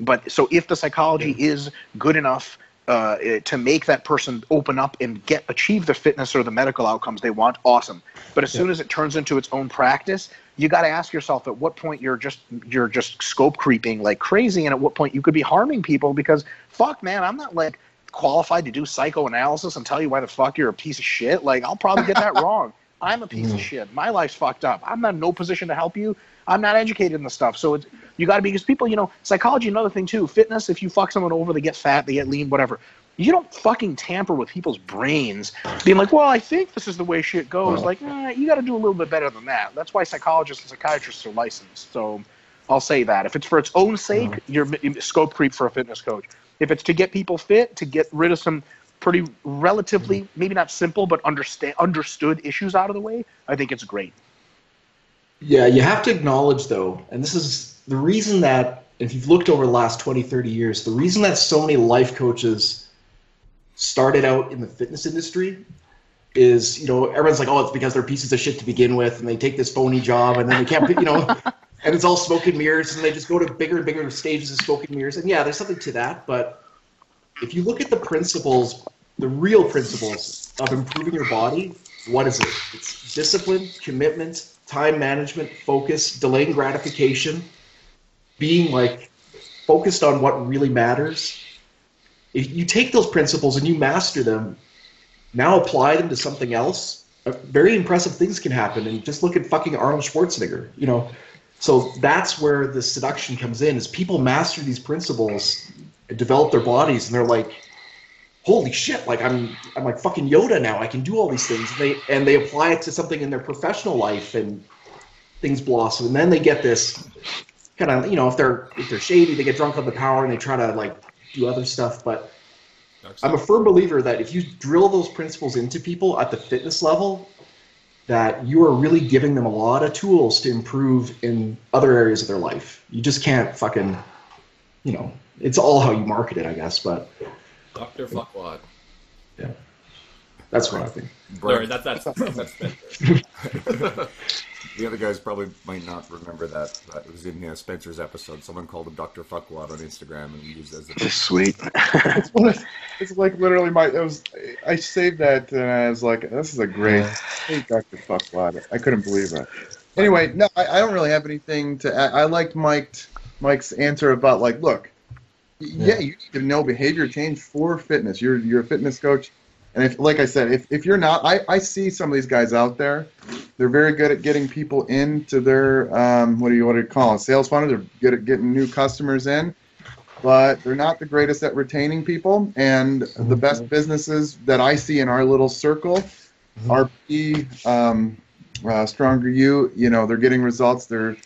S5: But so if the psychology is good enough to make that person open up and achieve the fitness or the medical outcomes they want, awesome. But as soon as it turns into its own practice, you got to ask yourself at what point you're just scope creeping like crazy, and at what point you could be harming people, because fuck, man, I'm not like qualified to do psychoanalysis and tell you why the fuck you're a piece of shit. Like, I'll probably get that wrong. I'm a piece of shit. My life's fucked up. I'm not in no position to help you. I'm not educated in the stuff. So you got to be, because people, you know, psychology, another thing too, fitness, if you fuck someone over, they get fat, they get lean, whatever. You don't fucking tamper with people's brains being like, well, I think this is the way shit goes. Like, you got to do a little bit better than that. That's why psychologists and psychiatrists are licensed. So I'll say that. If it's for its own sake, you're scope creep for a fitness coach. If it's to get people fit, to get rid of some pretty relatively, maybe not simple, but understood issues out of the way, I think it's great.
S4: Yeah, you have to acknowledge, though, and this is the reason that, if you've looked over the last 20, 30 years, the reason that so many life coaches started out in the fitness industry is, you know, everyone's like, oh, it's because they're pieces of shit to begin with, and they take this phony job, and then they can't, you know, and it's all smoke and mirrors, and they just go to bigger and bigger stages of smoke and mirrors. And yeah, there's something to that, but if you look at the principles, the real principles of improving your body, what is it? It's discipline, commitment, time management, focus, delaying gratification, being like focused on what really matters. If you take those principles and you master them, now apply them to something else, very impressive things can happen. And just look at fucking Arnold Schwarzenegger, you know. So that's where the seduction comes in, is people master these principles and develop their bodies, and they're like, holy shit, like I'm like fucking Yoda now. I can do all these things. And they apply it to something in their professional life, and things blossom. And then they get this kind of, you know, if they're shady, they get drunk on the power and they try to like do other stuff. But I'm a firm believer that if you drill those principles into people at the fitness level, that you are really giving them a lot of tools to improve in other areas of their life. You just can't fucking, you know, it's all how you market it, I guess. But
S3: Dr. Fuckwad.
S4: Yeah, that's what I think.
S3: Sorry, that's
S1: The other guys probably might not remember that, but it was in Spencer's episode. Someone called him Dr. Fuckwad on Instagram, and he used it as a...
S5: Sweet.
S6: It's like literally I saved that, and I was like, this is a great, hey, Dr. Fuckwad. I couldn't believe it. Anyway, no, I don't really have anything to add. I liked Mike's answer about, like, look, yeah, you need to know behavior change for fitness. You're a fitness coach. And if, like I said, if you're not, I see some of these guys out there. They're very good at getting people into their what do you call it, sales funnel. They're good at getting new customers in, but they're not the greatest at retaining people. And the best businesses that I see in our little circle, RP, Stronger You know, they're getting results. They're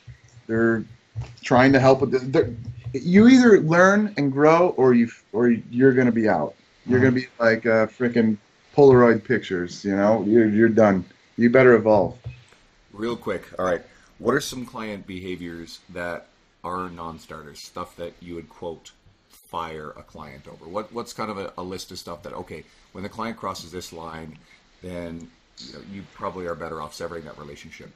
S6: trying to help with this. You either learn and grow, or you're going to be out. You're going to be like freaking Polaroid pictures, you know? You're done. You better evolve.
S1: Real quick, all right. What are some client behaviors that are non-starters, stuff that you would, quote, fire a client over? What's kind of a list of stuff that, okay, when the client crosses this line, then you probably are better off severing that relationship?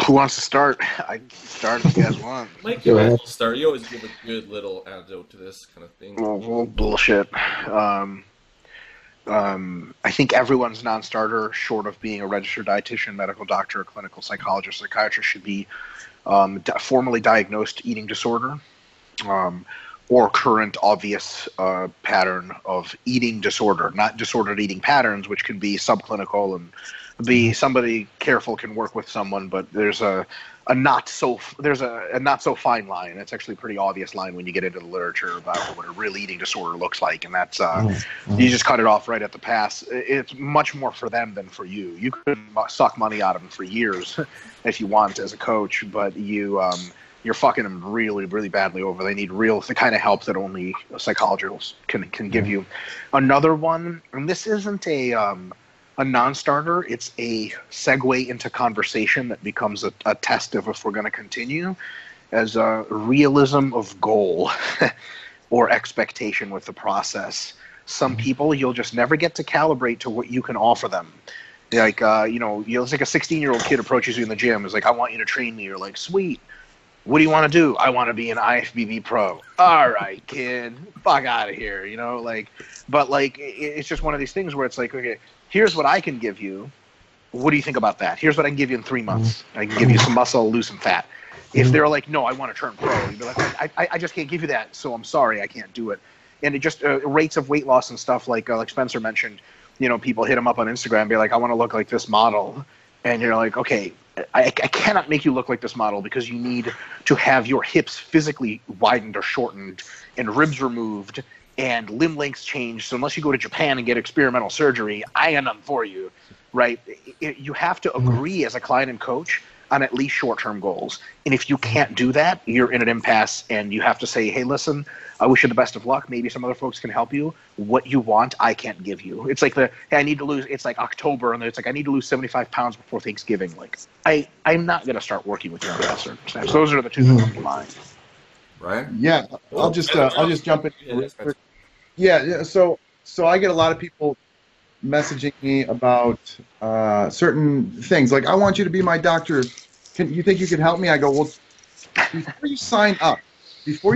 S5: Who wants to start? I can start if you guys want.
S3: Mike, you might as well start. You always give a good little antidote to this kind of thing.
S5: Well, bullshit. I think everyone's non-starter, short of being a registered dietitian, medical doctor, clinical psychologist, psychiatrist, should be formally diagnosed eating disorder, or current obvious pattern of eating disorder, not disordered eating patterns, which can be subclinical and be somebody careful can work with someone, but there's a not so fine line. It's actually a pretty obvious line when you get into the literature about what a real eating disorder looks like, and that's you just cut it off right at the pass. It's much more for them than for you. You could suck money out of them for years if you want as a coach, but you're fucking them really, really badly over. They need the kind of help that only psychologists can give you. Another one, and this isn't a non-starter, it's a segue into conversation that becomes a test of if we're going to continue, as a realism of goal or expectation with the process. Some people you'll just never get to calibrate to what you can offer them. Like, it's like a 16-year-old kid approaches you in the gym. Is like, I want you to train me. You're like, sweet. What do you want to do? I want to be an IFBB pro. All right, kid, fuck out of here. You know, like, but like, it's just one of these things where it's like, okay, here's what I can give you. What do you think about that? Here's what I can give you in 3 months. I can give you some muscle, lose some fat. If they're like, no, I want to turn pro, you'd be like, I just can't give you that, so I'm sorry, I can't do it. And it just rates of weight loss and stuff like Spencer mentioned. You know, people hit them up on Instagram and be like, I want to look like this model, and you're like, okay, I cannot make you look like this model because you need to have your hips physically widened or shortened and ribs removed and limb lengths changed. So unless you go to Japan and get experimental surgery, I got nothing for you, right? You have to agree as a client and coach on at least short-term goals. And if you can't do that, you're in an impasse and you have to say, hey, listen, I wish you the best of luck. Maybe some other folks can help you. What you want, I can't give you. It's like hey, I need to lose, it's like October, and it's like, I need to lose 75 pounds before Thanksgiving. Like, I'm not going to start working with you under that circumstance. Those are the two that come to mind.
S1: Right?
S6: Yeah, I'll just jump in. Yeah. So I get a lot of people messaging me about certain things. Like, I want you to be my doctor. You think you could help me? I go, well, before you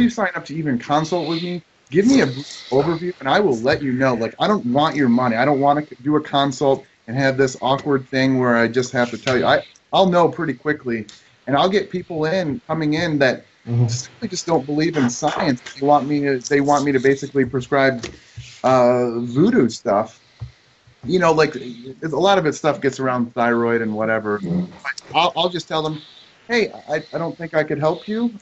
S6: sign up to even consult with me, give me a brief overview, and I will let you know. Like, I don't want your money. I don't want to do a consult and have this awkward thing where I just have to tell you. I'll know pretty quickly, and I'll get people coming in that simply just don't believe in science. They want me to basically prescribe voodoo stuff. You know, like, a lot of it stuff gets around thyroid and whatever. I'll just tell them, hey, I don't think I could help you.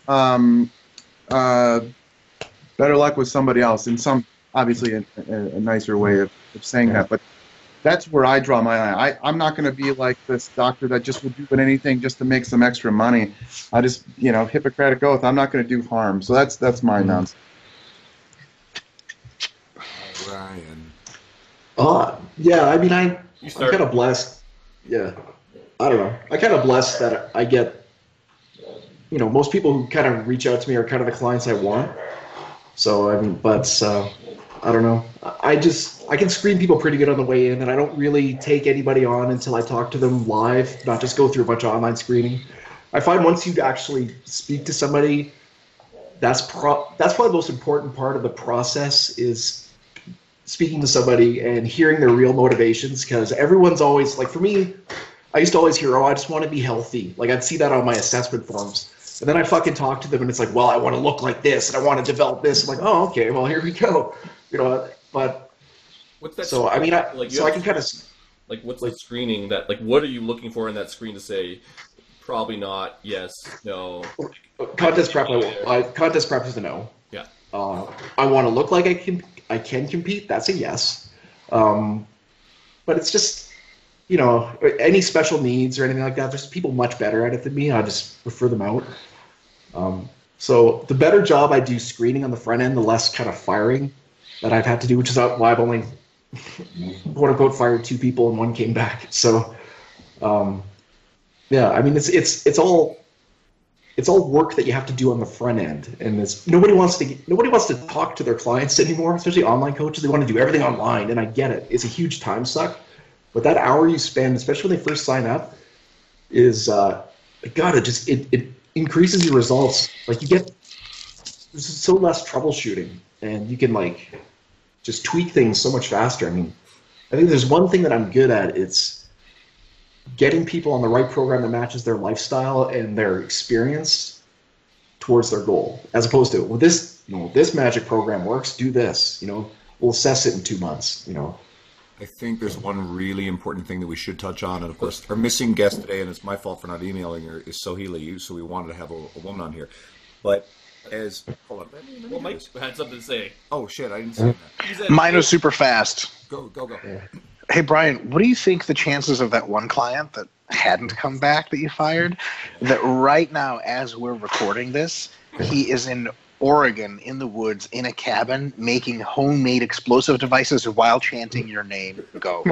S6: Better luck with somebody else. In some, obviously, a nicer way of saying that. But that's where I draw my line. I'm not going to be like this doctor that just will do anything just to make some extra money. I just, Hippocratic oath, I'm not going to do harm. So that's my nonsense.
S1: Ryan.
S4: Yeah, I mean, I'm kind of blessed. Yeah, I don't know. I'm kind of blessed that I get, most people who kind of reach out to me are kind of the clients I want. So, I mean, but I don't know. I can screen people pretty good on the way in, and I don't really take anybody on until I talk to them live, not just go through a bunch of online screening. I find once you actually speak to somebody, that's probably the most important part of the process is speaking to somebody and hearing their real motivations, because everyone's always, like, for me, I used to always hear, I just want to be healthy. Like, I'd see that on my assessment forms. And then I fucking talk to them and it's like, well, I want to look like this and I want to develop this. I'm like, oh, okay, well, here we go. But
S3: what's that?
S4: So, I mean, I can kind of,
S3: like, what's the screening that, like, what are you looking for in that screen to say, probably not, yes, no?
S4: Contest prep is a no.
S3: Yeah.
S4: I want to look like I can compete. That's a yes. But it's just, any special needs or anything like that, there's people much better at it than me. I just refer them out. So the better job I do screening on the front end, the less kind of firing that I've had to do, which is why I've only, quote unquote, fired 2 people and 1 came back. So, yeah, I mean, it's all work that you have to do on the front end, and nobody wants to talk to their clients anymore, especially online coaches. They want to do everything online, and I get it. It's a huge time suck, but that hour you spend, especially when they first sign up, is it increases your results. Like, there's so less troubleshooting, and you can just tweak things so much faster. I mean, I think there's one thing that I'm good at. It's getting people on the right program that matches their lifestyle and their experience towards their goal, as opposed to, well, this magic program works, do this, we'll assess it in 2 months,
S1: I think there's one really important thing that we should touch on, and of course, our missing guest today, and it's my fault for not emailing her, is Sohila, so we wanted to have a woman on here. But hold on.
S3: Well, Mike had something to say.
S1: Oh, shit, I didn't say that.
S5: Mine was super fast.
S1: Go.
S4: Yeah.
S5: Hey, Brian, what do you think the chances of that one client that hadn't come back that you fired, that right now, as we're recording this, he is in Oregon in the woods in a cabin making homemade explosive devices while chanting your name? Go.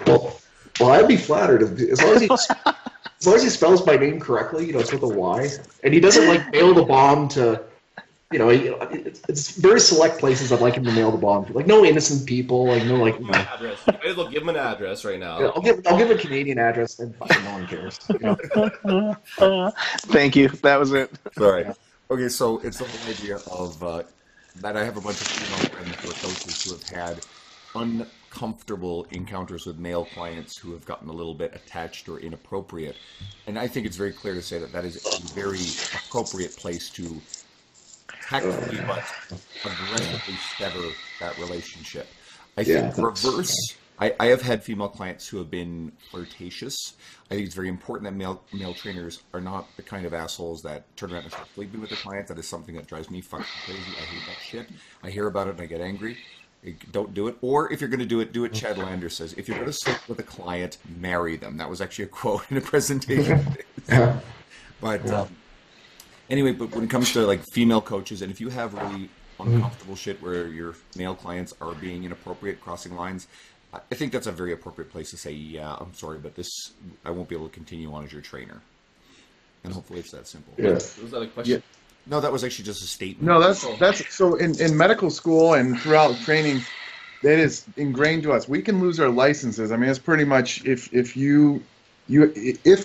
S4: Well, I'd be flattered as long as he spells my name correctly, it's with a Y, and he doesn't mail the bomb to you know, it's very select places I'd like him to mail the bomb to. Like, no innocent people, like, no, like,
S3: Give him an address. You may as well give him an address right now.
S4: I'll give a Canadian address, and fucking no one cares. You know?
S5: Thank you. That was it.
S1: Sorry. Okay, so it's the whole idea of that I have a bunch of female friends who are coaches who have had uncomfortable encounters with male clients who have gotten a little bit attached or inappropriate. And I think it's very clear to say that that is a very appropriate place to tactfully but aggressively sever that relationship. I think reverse, I have had female clients who have been flirtatious. I think it's very important that male trainers are not the kind of assholes that turn around and start sleeping with their clients. That is something that drives me fucking crazy. I hate that shit. I hear about it and I get angry. Don't do it. Or if you're going to do it, Chad Lander says. If you're going to sleep with a client, marry them. That was actually a quote in a presentation. But anyway, but when it comes to like female coaches, and if you have really uncomfortable shit where your male clients are being inappropriate, crossing lines, I think that's a very appropriate place to say, yeah, I'm sorry, but this, I won't be able to continue on as your trainer. And hopefully it's that simple.
S6: Yeah.
S3: Was that a question?
S6: Yeah.
S1: No, that was actually just a statement.
S6: No, that's so in medical school and throughout training, that is ingrained to us. We can lose our licenses. I mean, it's pretty much if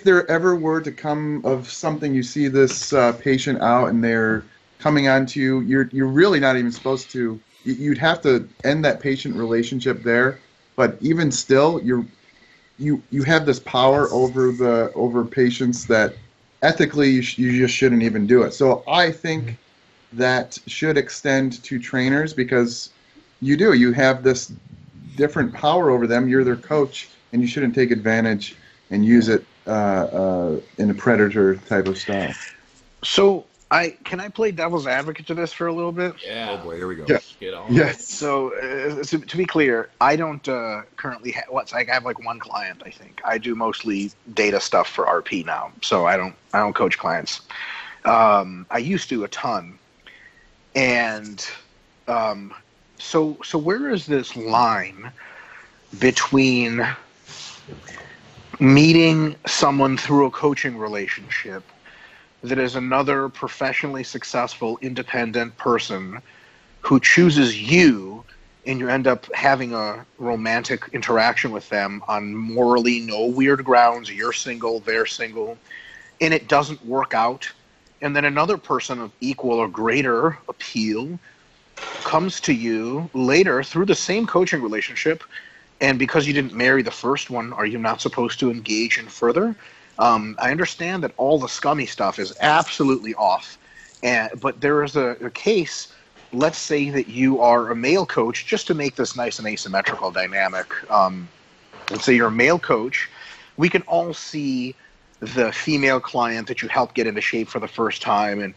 S6: there ever were to come of something, you see this patient out and they're coming on to you, you're really not even supposed to. You'd have to end that patient relationship there. But even still, you have this power over patients that ethically you just shouldn't even do it. So I think that should extend to trainers, because you have this different power over them. You're their coach, and you shouldn't take advantage and use it in a predator type of style.
S5: So can I play devil's advocate to this for a little bit?
S3: Yeah.
S1: Oh boy, here we go.
S6: Yeah.
S3: Get on.
S6: Yes.
S5: So to be clear, I don't currently I have like one client. I think I do mostly data stuff for RP now, so I don't coach clients. I used to a ton, and so where is this line between meeting someone through a coaching relationship that is another professionally successful, independent person who chooses you, and you end up having a romantic interaction with them on morally no weird grounds, you're single, they're single, and it doesn't work out, and then another person of equal or greater appeal comes to you later through the same coaching relationship, and because you didn't marry the first one, are you not supposed to engage in further? I understand that all the scummy stuff is absolutely off, but there is a case. Let's say that you are a male coach, just to make this nice and asymmetrical dynamic. Let's say you're a male coach. We can all see the female client that you helped get into shape for the first time, and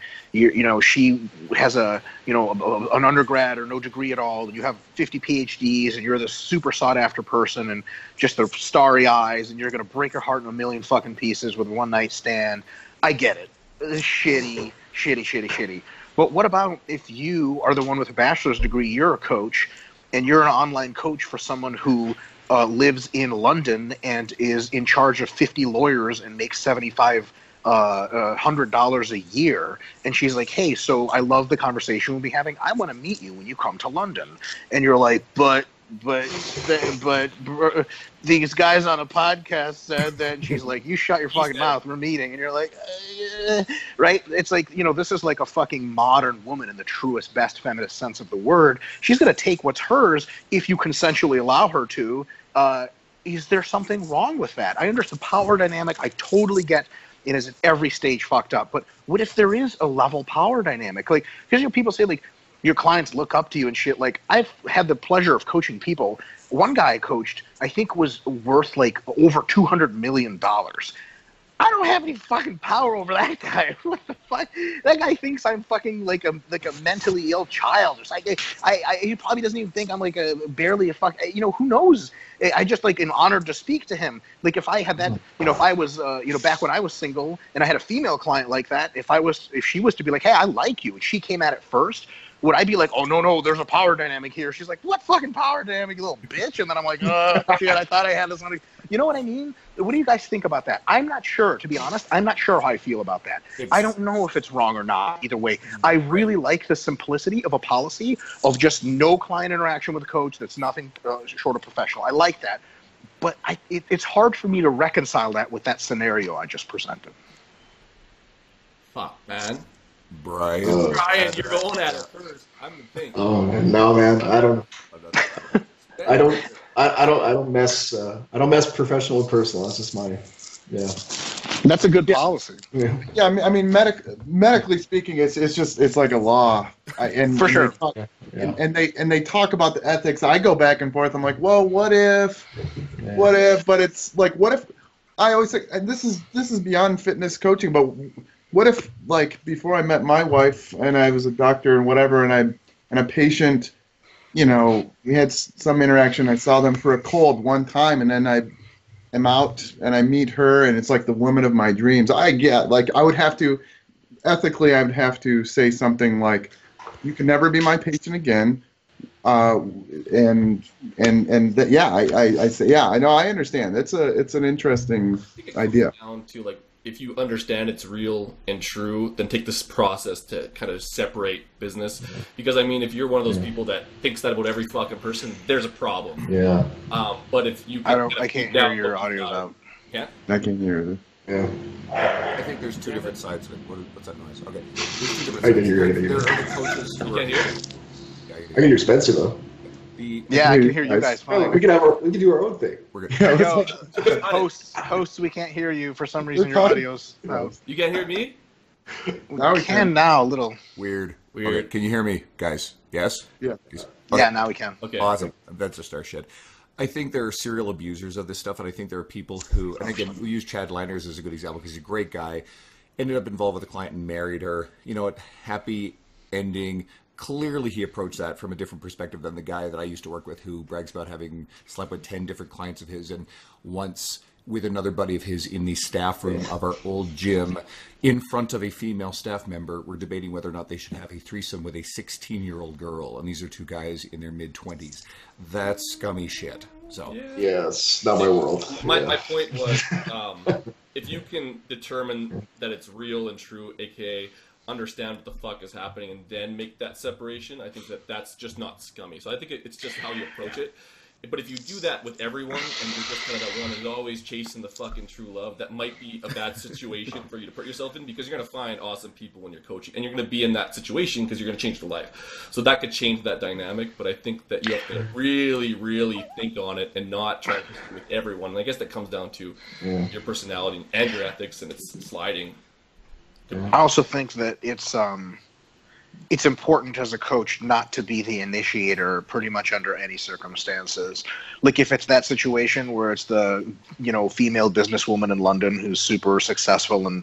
S5: she has an undergrad or no degree at all, and you have 50 PhDs, and you're the super sought after person, and just the starry eyes, and you're gonna break her heart in a million fucking pieces with one night stand. I get it. It's shitty. But what about if you are the one with a bachelor's degree, you're a coach, and you're an online coach for someone who lives in London and is in charge of 50 lawyers and makes $7,500 a year, and she's like, hey, so I love the conversation we'll be having. I want to meet you when you come to London. And you're like, but these guys on a podcast said that. And she's like, you shut your fucking mouth, we're meeting. And you're like, right? It's like, this is like a fucking modern woman in the truest, best feminist sense of the word. She's going to take what's hers if you consensually allow her to. Is there something wrong with that? I understand the power dynamic. I totally get it is at every stage fucked up. But what if there is a level power dynamic? Like, because people say, like, your clients look up to you and shit. Like, I've had the pleasure of coaching people. One guy I coached, I think, was worth like over $200 million. I don't have any fucking power over that guy. What the fuck? That guy thinks I'm fucking like a mentally ill child. It's like he probably doesn't even think I'm like barely a fuck. Who knows? I just like am honored to speak to him. Like if I had that, if I was back when I was single and I had a female client like that, if she was to be like, hey, I like you, and she came at it first, would I be like, oh, no, there's a power dynamic here? She's like, what fucking power dynamic, you little bitch? And then I'm like, oh, shit, I thought I had this. You know what I mean? What do you guys think about that? I'm not sure, to be honest. I'm not sure how I feel about that. I don't know if it's wrong or not, either way. I really like the simplicity of a policy of just no client interaction with a coach that's nothing short of professional. I like that. But it's hard for me to reconcile that with that scenario I just presented.
S3: Fuck, man.
S1: Brian,
S3: you're going at it first. I'm the thing.
S4: Oh man, no man, I don't mess professional and personal. That's just my, yeah.
S5: That's a good policy.
S4: Yeah.
S6: Yeah, I mean, medically speaking, it's like a law,
S5: For sure.
S6: And they talk about the ethics. I go back and forth. I'm like, well, what if? But it's like, what if? I always say, and this is beyond fitness coaching, but what if, like, before I met my wife and I was a doctor and whatever, and a patient, you know, we had some interaction. I saw them for a cold one time, and then I am out and I meet her, and it's like the woman of my dreams. I would have to, ethically, I would have to say something like, you can never be my patient again. I say, yeah, I know, I understand. It's an interesting idea.
S3: Down to, like, if you understand it's real and true, then take this process to kind of separate business. Because, I mean, if you're one of those people that thinks that about every fucking person, there's a problem.
S4: Yeah.
S3: But if you...
S5: I can't hear your audio out.
S3: Yeah?
S6: I can hear it.
S4: Yeah.
S1: I think there's two different sides of it. What's that noise? Okay. There's two different
S4: I can
S1: sides.
S4: hear
S1: There
S4: you.
S1: are the coaches who
S3: You can't hear?
S4: I can hear Spencer though.
S5: Yeah, I can hear you guys fine.
S4: We can do our own thing.
S1: We're good.
S5: Hosts, we can't hear you for some reason. Your audio's out.
S3: You can't hear me?
S5: We can now, a little.
S1: Weird. Okay, can you hear me, guys? Yes?
S6: Yeah.
S1: Okay.
S5: Yeah, now we can.
S3: Okay.
S1: Awesome. That's just our shit. I think there are serial abusers of this stuff, and I think there are people who, and again, we use Chad Liners as a good example because he's a great guy, ended up involved with a client and married her. You know what? Happy ending. Clearly, he approached that from a different perspective than the guy that I used to work with who brags about having slept with 10 different clients of his and once with another buddy of his in the staff room of our old gym in front of a female staff member. We're debating whether or not they should have a threesome with a 16-year-old girl. And these are two guys in their mid-20s. That's scummy shit. So
S4: Yes, not my world.
S3: My point was, if you can determine that it's real and true, aka understand what the fuck is happening, and then make that separation, I think that's just not scummy. So I think it's just how you approach it. But if you do that with everyone, and you're just kind of that one who's always chasing the fucking true love, that might be a bad situation for you to put yourself in, because you're going to find awesome people when you're coaching, and you're going to be in that situation because you're going to change their life. So that could change that dynamic, but I think that you have to really, really think on it and not try to do it with everyone. And I guess that comes down to your personality and your ethics, and it's sliding.
S5: I also think that it's important as a coach not to be the initiator pretty much under any circumstances. Like if it's that situation where it's the, female businesswoman in London who's super successful and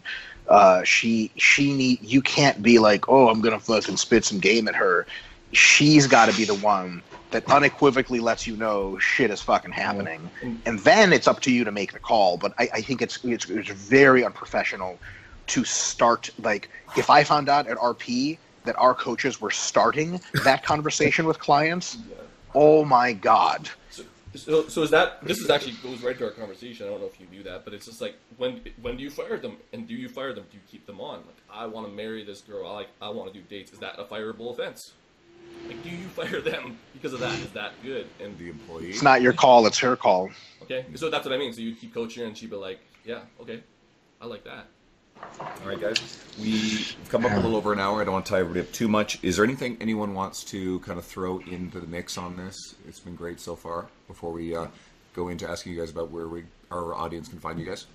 S5: you can't be like, oh, I'm going to fucking spit some game at her. She's got to be the one that unequivocally lets you know shit is fucking happening. And then it's up to you to make the call. But I think it's very unprofessional to start, like, if I found out at RP that our coaches were starting that conversation with clients, oh my God.
S3: So is that, this is actually goes right to our conversation. I don't know if you knew that, but it's just like, when do you fire them? And do you fire them? Do you keep them on? Like, I want to marry this girl. I want to do dates. Is that a fireable offense? Like, do you fire them because of that? Is that good? And
S1: the employee.
S5: It's not your call, it's her call.
S3: Okay, so that's what I mean. So you keep coaching her and she'd be like, yeah, okay, I like that.
S1: All right, guys. We've come up a little over an hour. I don't want to tie everybody up too much. Is there anything anyone wants to kind of throw into the mix on this? It's been great so far. Before we go into asking you guys about where our audience can find you guys.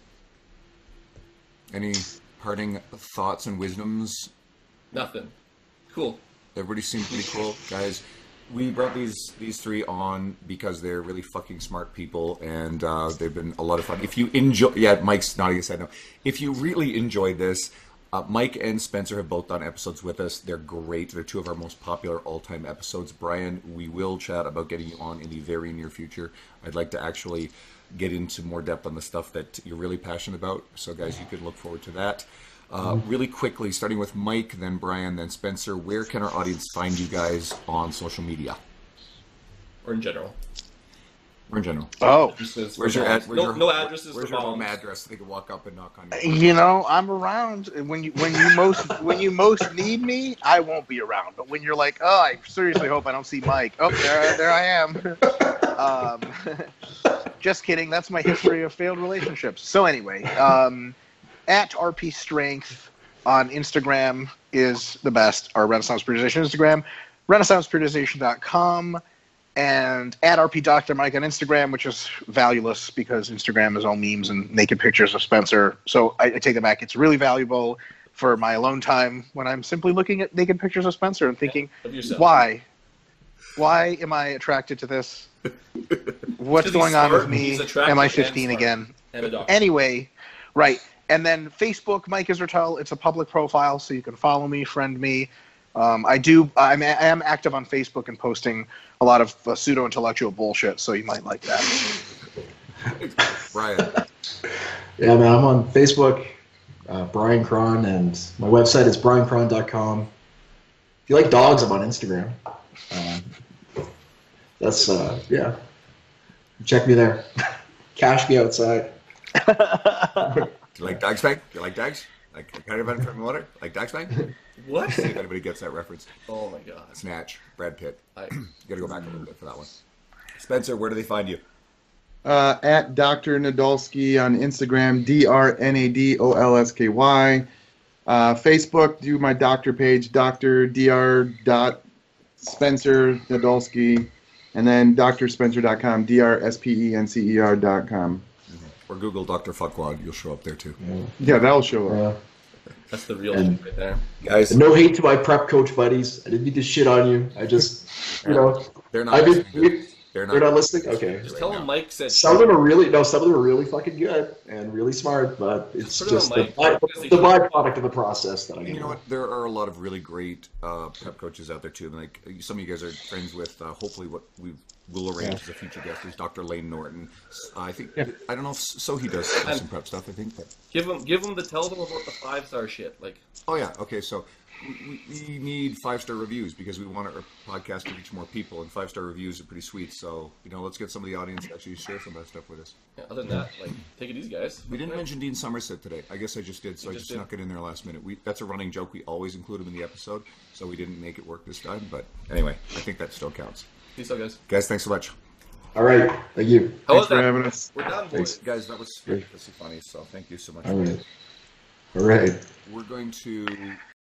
S1: Any parting thoughts and wisdoms?
S3: Nothing. Cool.
S1: Everybody seems pretty cool, guys. We brought these three on because they're really fucking smart people, and they've been a lot of fun. If you enjoy, Mike's nodding his head no. If you really enjoyed this, Mike and Spencer have both done episodes with us. They're great. They're two of our most popular all-time episodes. Brian, we will chat about getting you on in the very near future. I'd like to actually get into more depth on the stuff that you're really passionate about. So, guys, you can look forward to that. Really quickly, starting with Mike, then Brian, then Spencer, where can our audience find you guys on social media?
S3: Or in general?
S1: Or in general.
S5: Oh,
S3: Addresses
S1: Where's
S3: for
S1: your
S3: bombs.
S1: ad- where's your-
S3: no addresses
S1: Where's
S3: for
S1: your home
S3: bombs.
S1: address? They can walk up and knock on your
S5: you know, I'm around when you most need me. I won't be around. But when you're like, oh, I seriously hope I don't see Mike. Oh, there I am. Just kidding. That's my history of failed relationships. So anyway, at RP Strength on Instagram is the best. Our Renaissance Periodization Instagram, renaissanceperiodization.com. And at RP Dr Mike on Instagram, which is valueless because Instagram is all memes and naked pictures of Spencer. So I take it back. It's really valuable for my alone time when I'm simply looking at naked pictures of Spencer and thinking,
S3: Of yourself.
S5: why? Why am I attracted to this? What's
S3: Because
S5: going
S3: he's
S5: on with
S3: smart,
S5: me?
S3: he's attractive
S5: Am I
S3: and
S5: 15
S3: smart.
S5: again?
S3: And a doctor.
S5: Anyway, right. And then Facebook, Mike Israetel. It's a public profile, so you can follow me, friend me. I am active on Facebook and posting a lot of pseudo-intellectual bullshit, so you might like that.
S1: Bryan.
S4: Yeah, man, I'm on Facebook, Bryan Krahn, and my website is bryankrahn.com. If you like dogs, I'm on Instagram. Yeah. Check me there. Cash me outside.
S1: Do you like Dogs Bank? Do you like dogs? Like kind of from water? Like Dogs Bank?
S3: What?
S1: See if anybody gets that reference.
S3: Oh my god.
S1: Snatch. Brad Pitt.
S3: I,
S1: You gotta go back a little bit for that one. Spencer, where do they find you?
S6: At Dr Nadolsky on Instagram, DrNadolsky. Facebook, do my doctor page, Dr. Spencer and then drspencer.com, DrSpencer.com.
S1: Or Google Dr. Fuckwad. You'll show up there too.
S6: Yeah, that'll show up.
S3: that's the real
S4: And-
S3: shit right there.
S1: Guys,
S4: No hate to my prep coach buddies. I didn't mean to shit on you. I just,
S1: they're not
S4: I mean,
S1: listening. They're
S4: they're not listening? Okay.
S3: Just tell him Mike said
S4: Some of them are really fucking good and really smart, but it's
S3: Put it on
S4: just
S3: Mike.
S4: the byproduct of the process that I
S1: You know what? There are a lot of really great prep coaches out there too. Like some of you guys are friends with. Hopefully, what we will arrange as a future guest is Dr. Lane Norton. I think I don't know if so he does some prep stuff. I think, but
S3: Tell them about the 5-star shit. Like,
S1: oh yeah, okay. So we need 5-star reviews because we want our podcast to reach more people, and 5-star reviews are pretty sweet. So let's get some of the audience to actually share some of that stuff with us.
S3: yeah, other than that, like, take it easy, guys.
S1: We didn't mention Dean Somerset today. I guess I just did, so I just snuck it in there last minute. That's a running joke. We always include him in the episode, so we didn't make it work this time. But anyway, I think that still counts.
S3: Peace out, guys.
S1: Guys, thanks so much.
S4: All right. Thank you.
S3: How
S6: Thanks
S3: was
S6: for
S3: that?
S6: having us.
S3: We're done, boys.
S4: Thanks.
S1: Guys, that was ridiculously funny, so thank you so much.
S4: All right. All right.
S1: We're going to